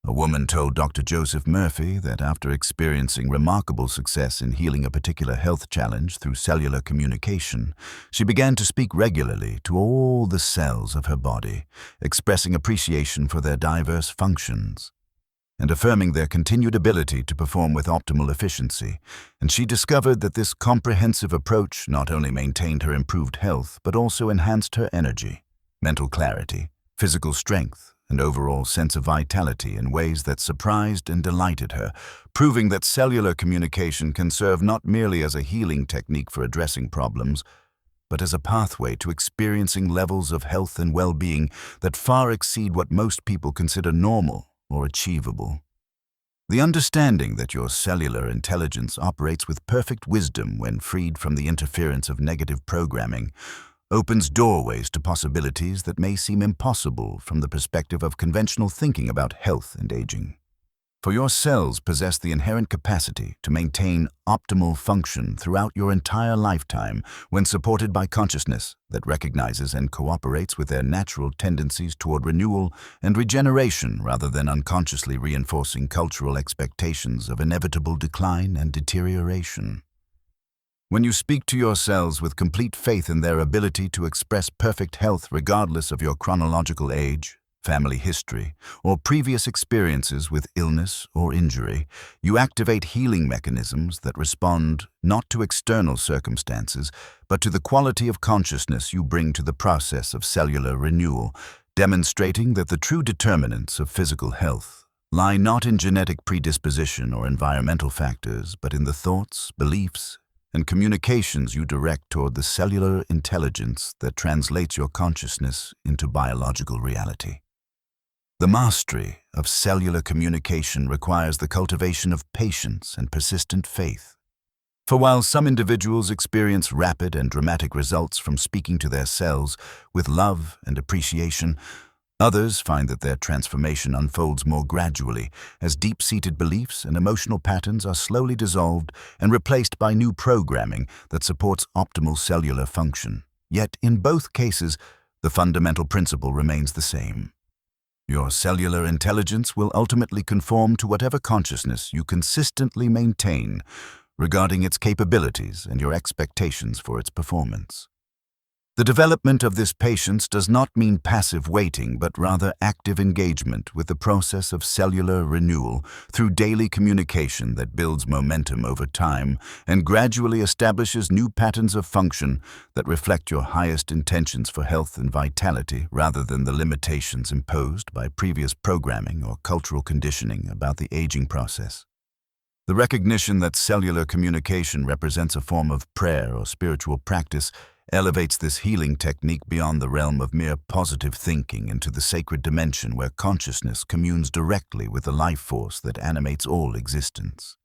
A woman told Dr. Joseph Murphy that after experiencing remarkable success in healing a particular health challenge through cellular communication, she began to speak regularly to all the cells of her body, expressing appreciation for their diverse functions and affirming their continued ability to perform with optimal efficiency, and she discovered that this comprehensive approach not only maintained her improved health but also enhanced her energy, mental clarity, physical strength, and overall sense of vitality in ways that surprised and delighted her, proving that cellular communication can serve not merely as a healing technique for addressing problems, but as a pathway to experiencing levels of health and well-being that far exceed what most people consider normal or achievable. The understanding that your cellular intelligence operates with perfect wisdom when freed from the interference of negative programming opens doorways to possibilities that may seem impossible from the perspective of conventional thinking about health and aging. For your cells possess the inherent capacity to maintain optimal function throughout your entire lifetime when supported by consciousness that recognizes and cooperates with their natural tendencies toward renewal and regeneration rather than unconsciously reinforcing cultural expectations of inevitable decline and deterioration. When you speak to your cells with complete faith in their ability to express perfect health regardless of your chronological age, family history, or previous experiences with illness or injury, you activate healing mechanisms that respond not to external circumstances, but to the quality of consciousness you bring to the process of cellular renewal, demonstrating that the true determinants of physical health lie not in genetic predisposition or environmental factors, but in the thoughts, beliefs, and communications you direct toward the cellular intelligence that translates your consciousness into biological reality. The mastery of cellular communication requires the cultivation of patience and persistent faith. For while some individuals experience rapid and dramatic results from speaking to their cells with love and appreciation, Others find that their transformation unfolds more gradually, as deep-seated beliefs and emotional patterns are slowly dissolved and replaced by new programming that supports optimal cellular function. Yet, in both cases, the fundamental principle remains the same. Your cellular intelligence will ultimately conform to whatever consciousness you consistently maintain regarding its capabilities and your expectations for its performance. The development of this patience does not mean passive waiting, but rather active engagement with the process of cellular renewal through daily communication that builds momentum over time and gradually establishes new patterns of function that reflect your highest intentions for health and vitality rather than the limitations imposed by previous programming or cultural conditioning about the aging process. The recognition that cellular communication represents a form of prayer or spiritual practice elevates this healing technique beyond the realm of mere positive thinking into the sacred dimension where consciousness communes directly with the life force that animates all existence.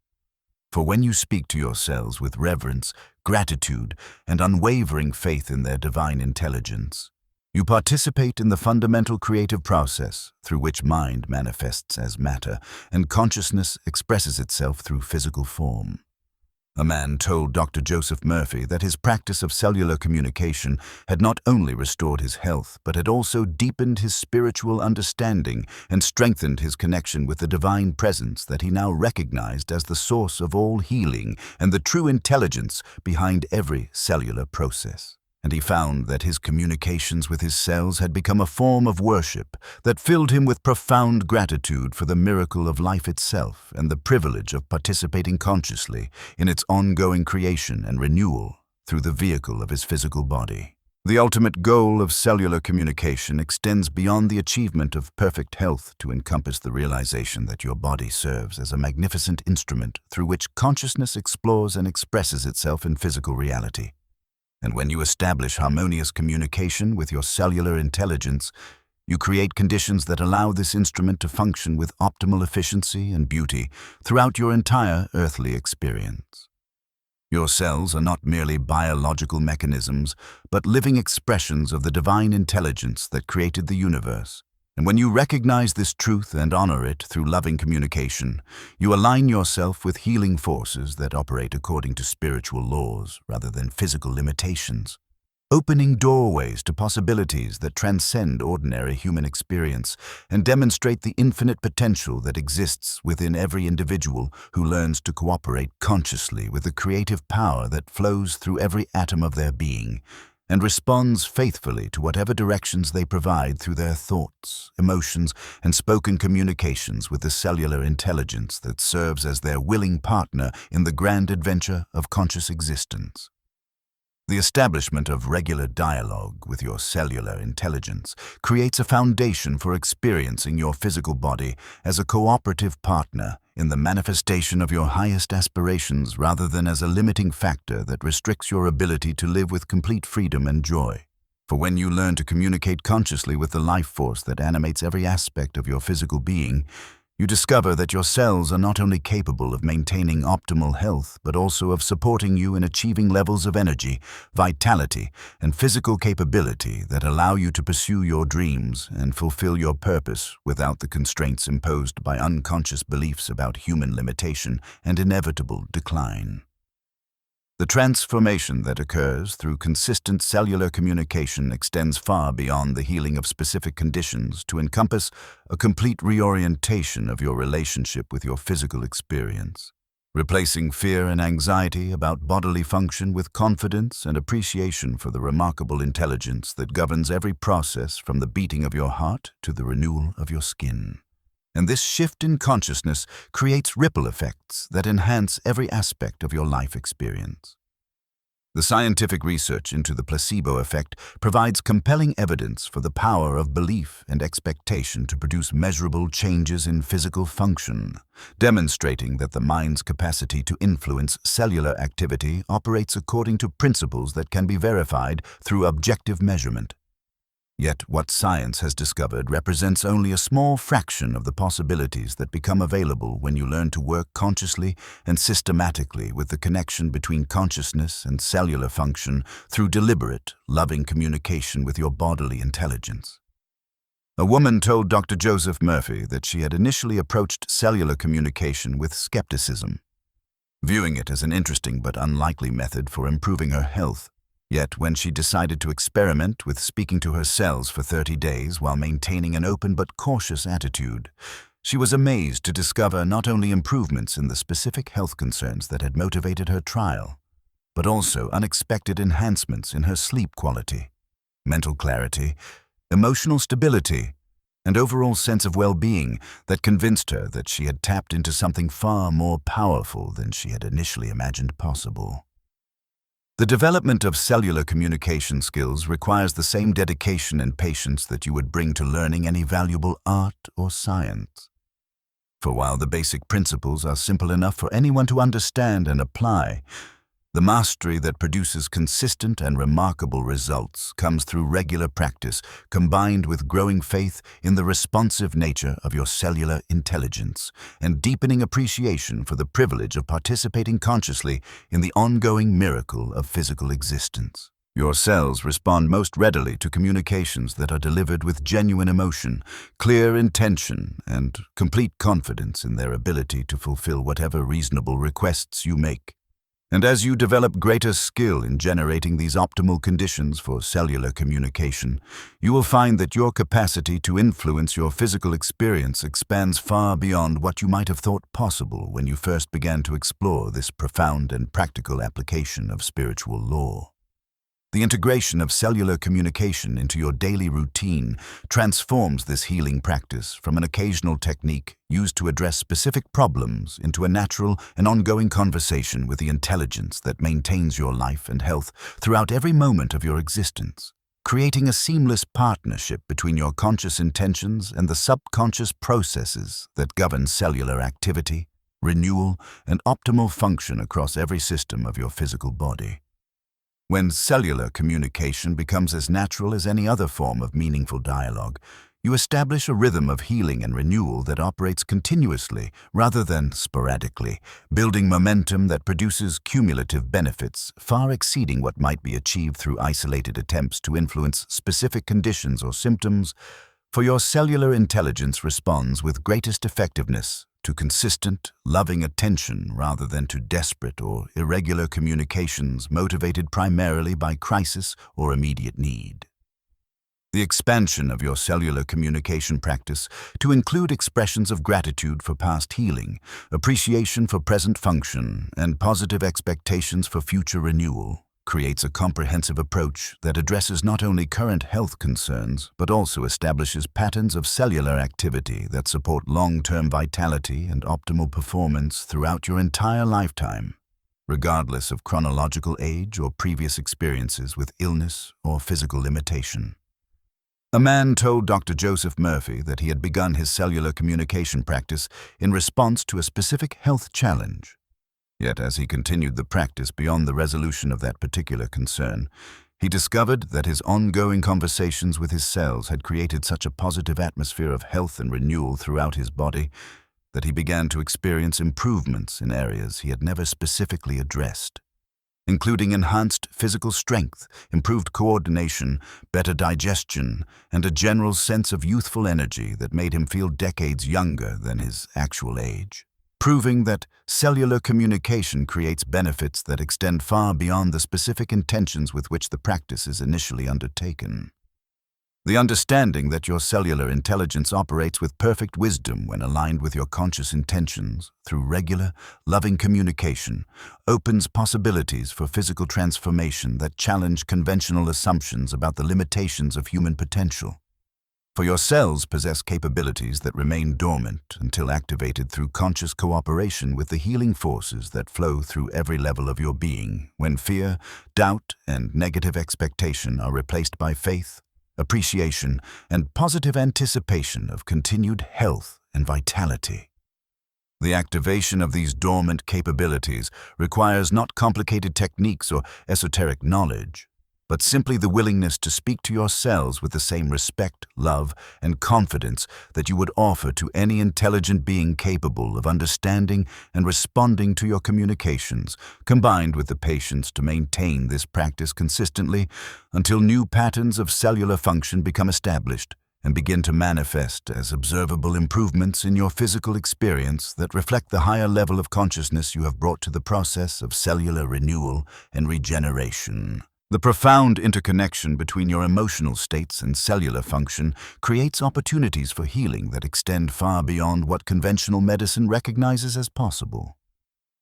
For when you speak to your cells with reverence, gratitude, and unwavering faith in their divine intelligence, you participate in the fundamental creative process through which mind manifests as matter and consciousness expresses itself through physical form. A man told Dr. Joseph Murphy that his practice of cellular communication had not only restored his health, but had also deepened his spiritual understanding and strengthened his connection with the divine presence that he now recognized as the source of all healing and the true intelligence behind every cellular process. And he found that his communications with his cells had become a form of worship that filled him with profound gratitude for the miracle of life itself and the privilege of participating consciously in its ongoing creation and renewal through the vehicle of his physical body. The ultimate goal of cellular communication extends beyond the achievement of perfect health to encompass the realization that your body serves as a magnificent instrument through which consciousness explores and expresses itself in physical reality. And when you establish harmonious communication with your cellular intelligence, you create conditions that allow this instrument to function with optimal efficiency and beauty throughout your entire earthly experience. Your cells are not merely biological mechanisms, but living expressions of the divine intelligence that created the universe. And when you recognize this truth and honor it through loving communication, you align yourself with healing forces that operate according to spiritual laws rather than physical limitations, opening doorways to possibilities that transcend ordinary human experience and demonstrate the infinite potential that exists within every individual who learns to cooperate consciously with the creative power that flows through every atom of their being, and responds faithfully to whatever directions they provide through their thoughts, emotions, and spoken communications with the cellular intelligence that serves as their willing partner in the grand adventure of conscious existence. The establishment of regular dialogue with your cellular intelligence creates a foundation for experiencing your physical body as a cooperative partner in the manifestation of your highest aspirations rather than as a limiting factor that restricts your ability to live with complete freedom and joy. For when you learn to communicate consciously with the life force that animates every aspect of your physical being, you discover that your cells are not only capable of maintaining optimal health, but also of supporting you in achieving levels of energy, vitality, and physical capability that allow you to pursue your dreams and fulfill your purpose without the constraints imposed by unconscious beliefs about human limitation and inevitable decline. The transformation that occurs through consistent cellular communication extends far beyond the healing of specific conditions to encompass a complete reorientation of your relationship with your physical experience, replacing fear and anxiety about bodily function with confidence and appreciation for the remarkable intelligence that governs every process from the beating of your heart to the renewal of your skin. And this shift in consciousness creates ripple effects that enhance every aspect of your life experience. The scientific research into the placebo effect provides compelling evidence for the power of belief and expectation to produce measurable changes in physical function, demonstrating that the mind's capacity to influence cellular activity operates according to principles that can be verified through objective measurement. Yet what science has discovered represents only a small fraction of the possibilities that become available when you learn to work consciously and systematically with the connection between consciousness and cellular function through deliberate, loving communication with your bodily intelligence. A woman told Dr. Joseph Murphy that she had initially approached cellular communication with skepticism, viewing it as an interesting but unlikely method for improving her health. Yet when she decided to experiment with speaking to her cells for 30 days while maintaining an open but cautious attitude, she was amazed to discover not only improvements in the specific health concerns that had motivated her trial, but also unexpected enhancements in her sleep quality, mental clarity, emotional stability, and overall sense of well-being that convinced her that she had tapped into something far more powerful than she had initially imagined possible. The development of cellular communication skills requires the same dedication and patience that you would bring to learning any valuable art or science. For while the basic principles are simple enough for anyone to understand and apply, the mastery that produces consistent and remarkable results comes through regular practice combined with growing faith in the responsive nature of your cellular intelligence and deepening appreciation for the privilege of participating consciously in the ongoing miracle of physical existence. Your cells respond most readily to communications that are delivered with genuine emotion, clear intention, and complete confidence in their ability to fulfill whatever reasonable requests you make. And as you develop greater skill in generating these optimal conditions for cellular communication, you will find that your capacity to influence your physical experience expands far beyond what you might have thought possible when you first began to explore this profound and practical application of spiritual law. The integration of cellular communication into your daily routine transforms this healing practice from an occasional technique used to address specific problems into a natural and ongoing conversation with the intelligence that maintains your life and health throughout every moment of your existence, creating a seamless partnership between your conscious intentions and the subconscious processes that govern cellular activity, renewal, and optimal function across every system of your physical body. When cellular communication becomes as natural as any other form of meaningful dialogue, you establish a rhythm of healing and renewal that operates continuously rather than sporadically, building momentum that produces cumulative benefits far exceeding what might be achieved through isolated attempts to influence specific conditions or symptoms, for your cellular intelligence responds with greatest effectiveness to consistent, loving attention rather than to desperate or irregular communications motivated primarily by crisis or immediate need. The expansion of your cellular communication practice to include expressions of gratitude for past healing, appreciation for present function, and positive expectations for future renewal creates a comprehensive approach that addresses not only current health concerns, but also establishes patterns of cellular activity that support long-term vitality and optimal performance throughout your entire lifetime, regardless of chronological age or previous experiences with illness or physical limitation. A man told Dr. Joseph Murphy that he had begun his cellular communication practice in response to a specific health challenge. Yet as he continued the practice beyond the resolution of that particular concern, he discovered that his ongoing conversations with his cells had created such a positive atmosphere of health and renewal throughout his body that he began to experience improvements in areas he had never specifically addressed, including enhanced physical strength, improved coordination, better digestion, and a general sense of youthful energy that made him feel decades younger than his actual age, proving that cellular communication creates benefits that extend far beyond the specific intentions with which the practice is initially undertaken. The understanding that your cellular intelligence operates with perfect wisdom when aligned with your conscious intentions through regular, loving communication opens possibilities for physical transformation that challenge conventional assumptions about the limitations of human potential. For your cells possess capabilities that remain dormant until activated through conscious cooperation with the healing forces that flow through every level of your being when fear, doubt, and negative expectation are replaced by faith, appreciation, and positive anticipation of continued health and vitality. The activation of these dormant capabilities requires not complicated techniques or esoteric knowledge, but simply the willingness to speak to your cells with the same respect, love, and confidence that you would offer to any intelligent being capable of understanding and responding to your communications, combined with the patience to maintain this practice consistently until new patterns of cellular function become established and begin to manifest as observable improvements in your physical experience that reflect the higher level of consciousness you have brought to the process of cellular renewal and regeneration. The profound interconnection between your emotional states and cellular function creates opportunities for healing that extend far beyond what conventional medicine recognizes as possible.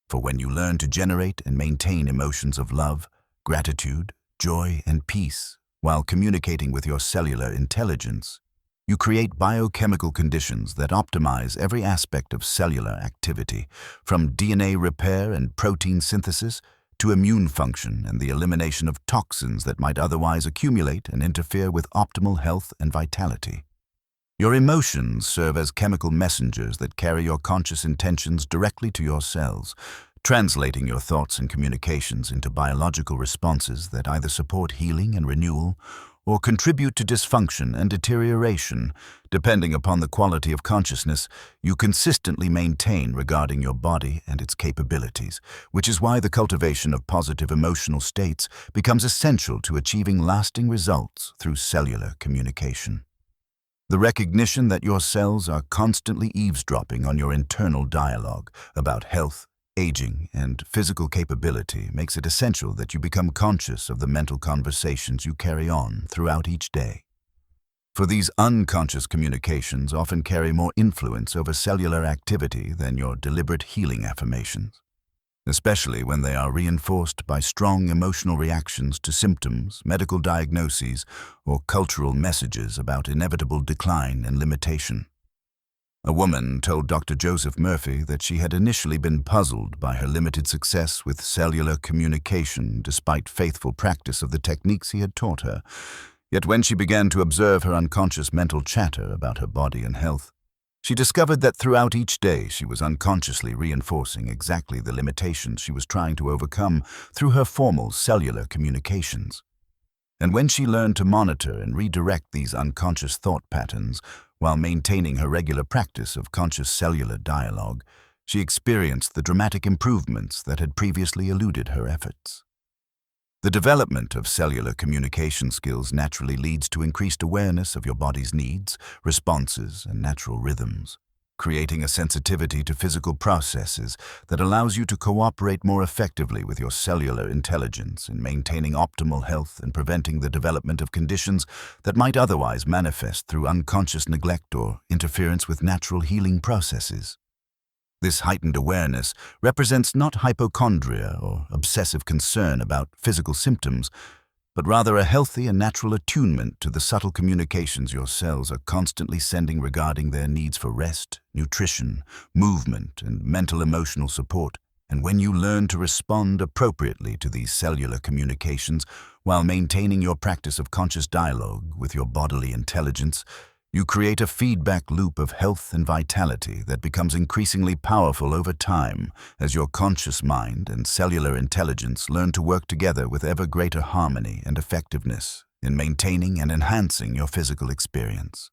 For when you learn to generate and maintain emotions of love, gratitude, joy, and peace while communicating with your cellular intelligence, you create biochemical conditions that optimize every aspect of cellular activity, from DNA repair and protein synthesis to immune function and the elimination of toxins that might otherwise accumulate and interfere with optimal health and vitality. Your emotions serve as chemical messengers that carry your conscious intentions directly to your cells, translating your thoughts and communications into biological responses that either support healing and renewal or contribute to dysfunction and deterioration, depending upon the quality of consciousness you consistently maintain regarding your body and its capabilities, which is why the cultivation of positive emotional states becomes essential to achieving lasting results through cellular communication. The recognition that your cells are constantly eavesdropping on your internal dialogue about health, aging, and physical capability makes it essential that you become conscious of the mental conversations you carry on throughout each day. For these unconscious communications often carry more influence over cellular activity than your deliberate healing affirmations, especially when they are reinforced by strong emotional reactions to symptoms, medical diagnoses, or cultural messages about inevitable decline and limitation. A woman told Dr. Joseph Murphy that she had initially been puzzled by her limited success with cellular communication despite faithful practice of the techniques he had taught her. Yet when she began to observe her unconscious mental chatter about her body and health, she discovered that throughout each day she was unconsciously reinforcing exactly the limitations she was trying to overcome through her formal cellular communications. And when she learned to monitor and redirect these unconscious thought patterns while maintaining her regular practice of conscious cellular dialogue, she experienced the dramatic improvements that had previously eluded her efforts. The development of cellular communication skills naturally leads to increased awareness of your body's needs, responses, and natural rhythms, creating a sensitivity to physical processes that allows you to cooperate more effectively with your cellular intelligence in maintaining optimal health and preventing the development of conditions that might otherwise manifest through unconscious neglect or interference with natural healing processes. This heightened awareness represents not hypochondria or obsessive concern about physical symptoms, but rather a healthy and natural attunement to the subtle communications your cells are constantly sending regarding their needs for rest, nutrition, movement, and mental-emotional support. And when you learn to respond appropriately to these cellular communications while maintaining your practice of conscious dialogue with your bodily intelligence, you create a feedback loop of health and vitality that becomes increasingly powerful over time as your conscious mind and cellular intelligence learn to work together with ever greater harmony and effectiveness in maintaining and enhancing your physical experience.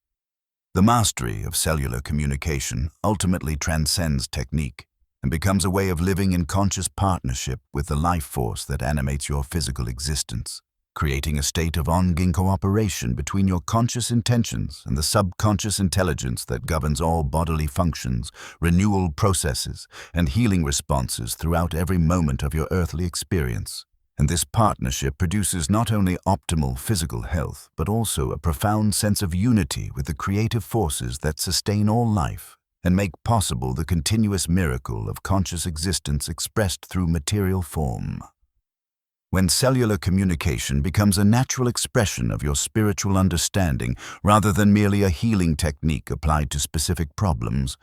The mastery of cellular communication ultimately transcends technique and becomes a way of living in conscious partnership with the life force that animates your physical existence, creating a state of ongoing cooperation between your conscious intentions and the subconscious intelligence that governs all bodily functions, renewal processes, and healing responses throughout every moment of your earthly experience. And this partnership produces not only optimal physical health, but also a profound sense of unity with the creative forces that sustain all life and make possible the continuous miracle of conscious existence expressed through material form. When cellular communication becomes a natural expression of your spiritual understanding rather than merely a healing technique applied to specific problems,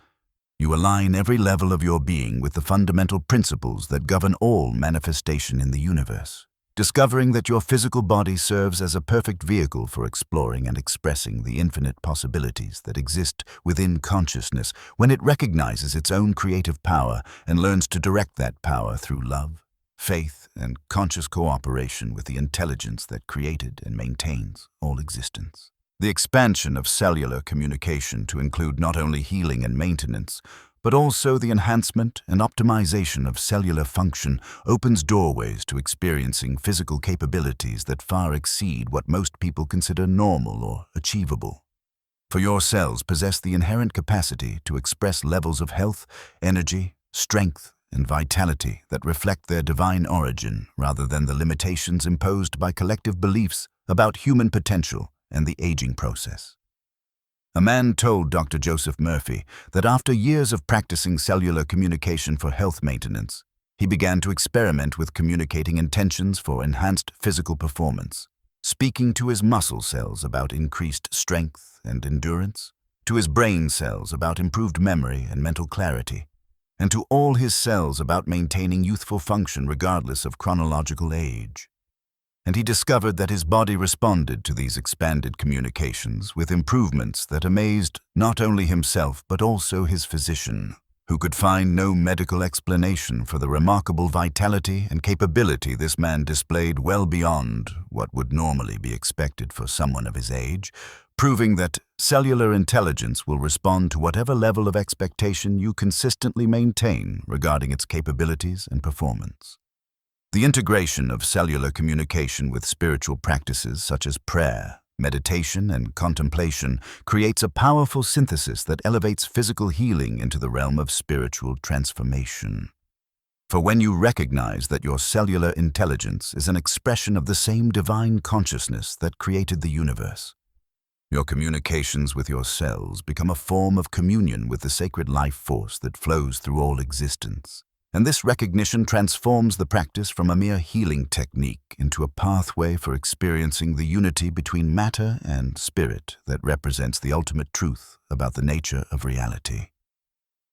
you align every level of your being with the fundamental principles that govern all manifestation in the universe, discovering that your physical body serves as a perfect vehicle for exploring and expressing the infinite possibilities that exist within consciousness when it recognizes its own creative power and learns to direct that power through love, faith, and conscious cooperation with the intelligence that created and maintains all existence. The expansion of cellular communication to include not only healing and maintenance, but also the enhancement and optimization of cellular function opens doorways to experiencing physical capabilities that far exceed what most people consider normal or achievable. For your cells possess the inherent capacity to express levels of health, energy, strength, and vitality that reflect their divine origin rather than the limitations imposed by collective beliefs about human potential and the aging process. A man told Dr. Joseph Murphy that after years of practicing cellular communication for health maintenance, he began to experiment with communicating intentions for enhanced physical performance, speaking to his muscle cells about increased strength and endurance, to his brain cells about improved memory and mental clarity, and to all his cells about maintaining youthful function regardless of chronological age. And he discovered that his body responded to these expanded communications with improvements that amazed not only himself but also his physician, who could find no medical explanation for the remarkable vitality and capability this man displayed well beyond what would normally be expected for someone of his age, proving that cellular intelligence will respond to whatever level of expectation you consistently maintain regarding its capabilities and performance. The integration of cellular communication with spiritual practices such as prayer, meditation, and contemplation creates a powerful synthesis that elevates physical healing into the realm of spiritual transformation. For when you recognize that your cellular intelligence is an expression of the same divine consciousness that created the universe, your communications with your cells become a form of communion with the sacred life force that flows through all existence. And this recognition transforms the practice from a mere healing technique into a pathway for experiencing the unity between matter and spirit that represents the ultimate truth about the nature of reality.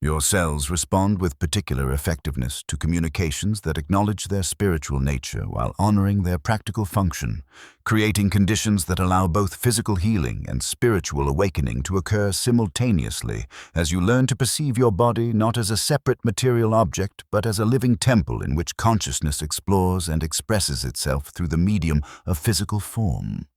Your cells respond with particular effectiveness to communications that acknowledge their spiritual nature while honoring their practical function, creating conditions that allow both physical healing and spiritual awakening to occur simultaneously as you learn to perceive your body not as a separate material object but as a living temple in which consciousness explores and expresses itself through the medium of physical form.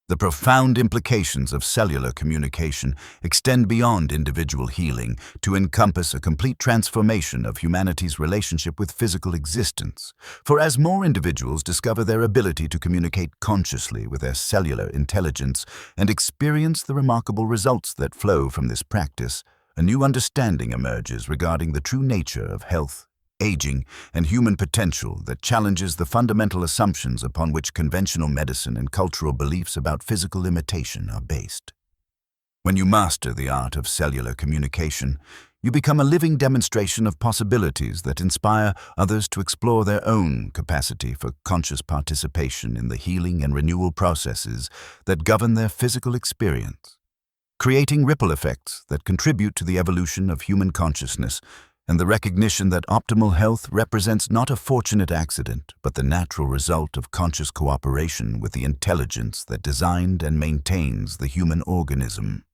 The profound implications of cellular communication extend beyond individual healing to encompass a complete transformation of humanity's relationship with physical existence. For as more individuals discover their ability to communicate consciously with their cellular intelligence and experience the remarkable results that flow from this practice, a new understanding emerges regarding the true nature of health, aging, and human potential that challenges the fundamental assumptions upon which conventional medicine and cultural beliefs about physical limitation are based. When you master the art of cellular communication, you become a living demonstration of possibilities that inspire others to explore their own capacity for conscious participation in the healing and renewal processes that govern their physical experience, creating ripple effects that contribute to the evolution of human consciousness and the recognition that optimal health represents not a fortunate accident, but the natural result of conscious cooperation with the intelligence that designed and maintains the human organism.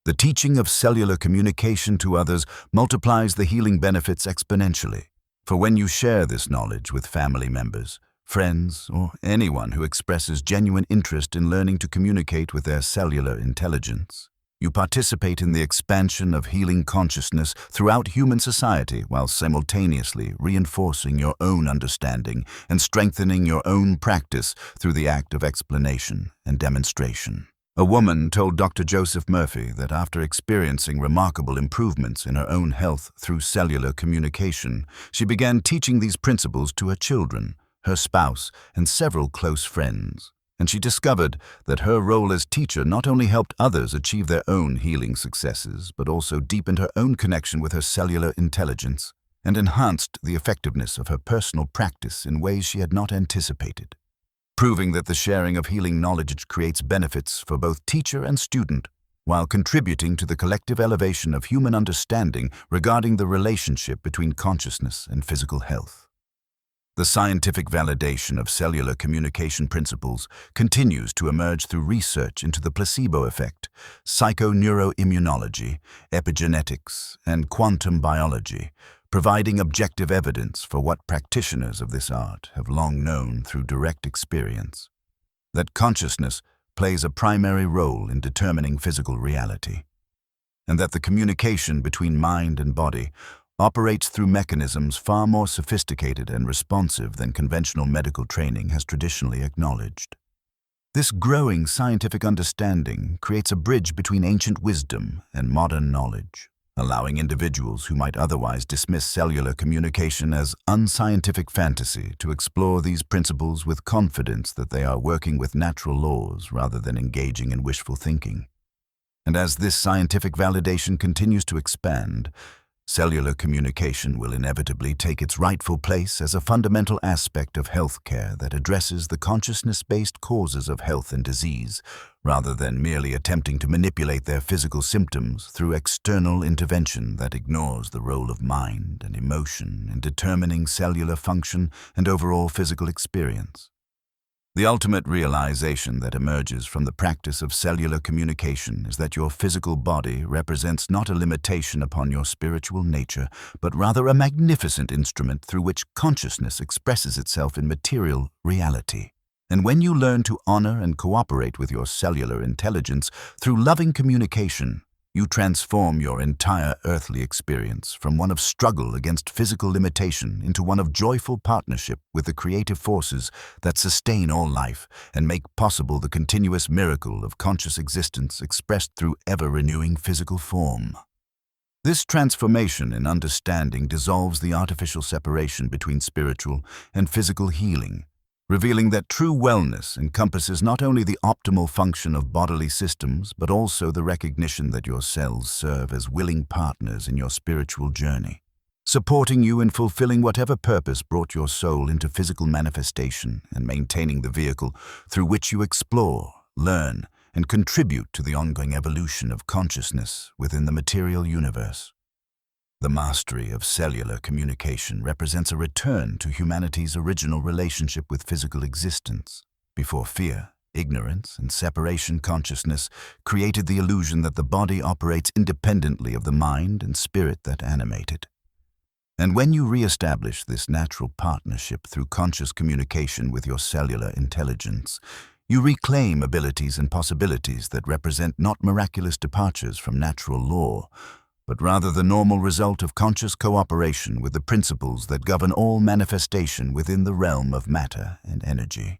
The teaching of cellular communication to others multiplies the healing benefits exponentially, for when you share this knowledge with family members, friends, or anyone who expresses genuine interest in learning to communicate with their cellular intelligence, you participate in the expansion of healing consciousness throughout human society while simultaneously reinforcing your own understanding and strengthening your own practice through the act of explanation and demonstration. A woman told Dr. Joseph Murphy that after experiencing remarkable improvements in her own health through cellular communication, she began teaching these principles to her children, her spouse, and several close friends. And she discovered that her role as teacher not only helped others achieve their own healing successes, but also deepened her own connection with her cellular intelligence and enhanced the effectiveness of her personal practice in ways she had not anticipated, proving that the sharing of healing knowledge creates benefits for both teacher and student, while contributing to the collective elevation of human understanding regarding the relationship between consciousness and physical health. The scientific validation of cellular communication principles continues to emerge through research into the placebo effect, psychoneuroimmunology, epigenetics, and quantum biology, providing objective evidence for what practitioners of this art have long known through direct experience: that consciousness plays a primary role in determining physical reality, and that the communication between mind and body operates through mechanisms far more sophisticated and responsive than conventional medical training has traditionally acknowledged. This growing scientific understanding creates a bridge between ancient wisdom and modern knowledge, allowing individuals who might otherwise dismiss cellular communication as unscientific fantasy to explore these principles with confidence that they are working with natural laws rather than engaging in wishful thinking. And as this scientific validation continues to expand, cellular communication will inevitably take its rightful place as a fundamental aspect of healthcare that addresses the consciousness-based causes of health and disease, rather than merely attempting to manipulate their physical symptoms through external intervention that ignores the role of mind and emotion in determining cellular function and overall physical experience. The ultimate realization that emerges from the practice of cellular communication is that your physical body represents not a limitation upon your spiritual nature, but rather a magnificent instrument through which consciousness expresses itself in material reality. And when you learn to honor and cooperate with your cellular intelligence through loving communication, you transform your entire earthly experience from one of struggle against physical limitation into one of joyful partnership with the creative forces that sustain all life and make possible the continuous miracle of conscious existence expressed through ever-renewing physical form. This transformation in understanding dissolves the artificial separation between spiritual and physical healing, revealing that true wellness encompasses not only the optimal function of bodily systems, but also the recognition that your cells serve as willing partners in your spiritual journey, supporting you in fulfilling whatever purpose brought your soul into physical manifestation and maintaining the vehicle through which you explore, learn, and contribute to the ongoing evolution of consciousness within the material universe. The mastery of cellular communication represents a return to humanity's original relationship with physical existence. Before fear, ignorance, and separation, consciousness created the illusion that the body operates independently of the mind and spirit that animate it. And when you re-establish this natural partnership through conscious communication with your cellular intelligence, you reclaim abilities and possibilities that represent not miraculous departures from natural law, but rather the normal result of conscious cooperation with the principles that govern all manifestation within the realm of matter and energy.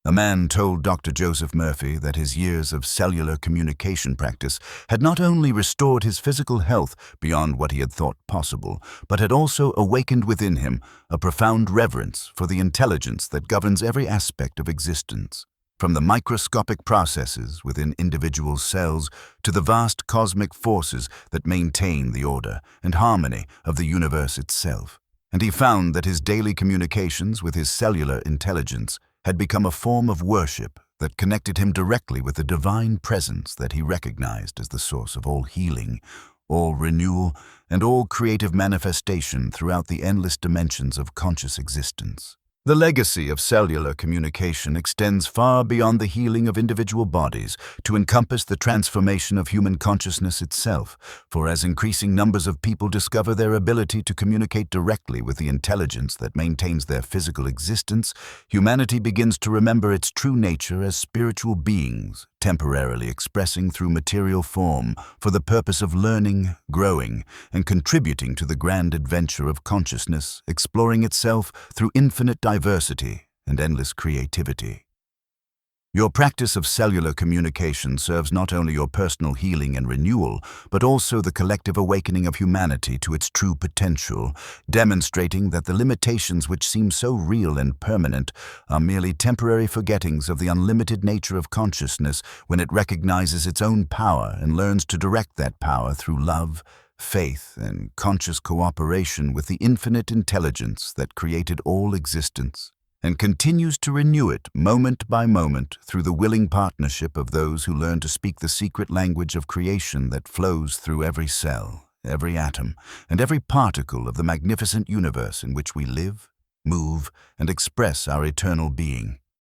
A man told Dr. Joseph Murphy that his years of cellular communication practice had not only restored his physical health beyond what he had thought possible, but had also awakened within him a profound reverence for the intelligence that governs every aspect of existence, from the microscopic processes within individual cells to the vast cosmic forces that maintain the order and harmony of the universe itself. And he found that his daily communications with his cellular intelligence had become a form of worship that connected him directly with the divine presence that he recognized as the source of all healing, all renewal, and all creative manifestation throughout the endless dimensions of conscious existence. The legacy of cellular communication extends far beyond the healing of individual bodies to encompass the transformation of human consciousness itself, for as increasing numbers of people discover their ability to communicate directly with the intelligence that maintains their physical existence, humanity begins to remember its true nature as spiritual beings, temporarily expressing through material form for the purpose of learning, growing, and contributing to the grand adventure of consciousness, exploring itself through infinite diversity and endless creativity. Your practice of cellular communication serves not only your personal healing and renewal, but also the collective awakening of humanity to its true potential, demonstrating that the limitations which seem so real and permanent are merely temporary forgettings of the unlimited nature of consciousness when it recognizes its own power and learns to direct that power through love, faith, and conscious cooperation with the infinite intelligence that created all existence, and continues to renew it moment by moment through the willing partnership of those who learn to speak the secret language of creation that flows through every cell, every atom, and every particle of the magnificent universe in which we live, move, and express our eternal being.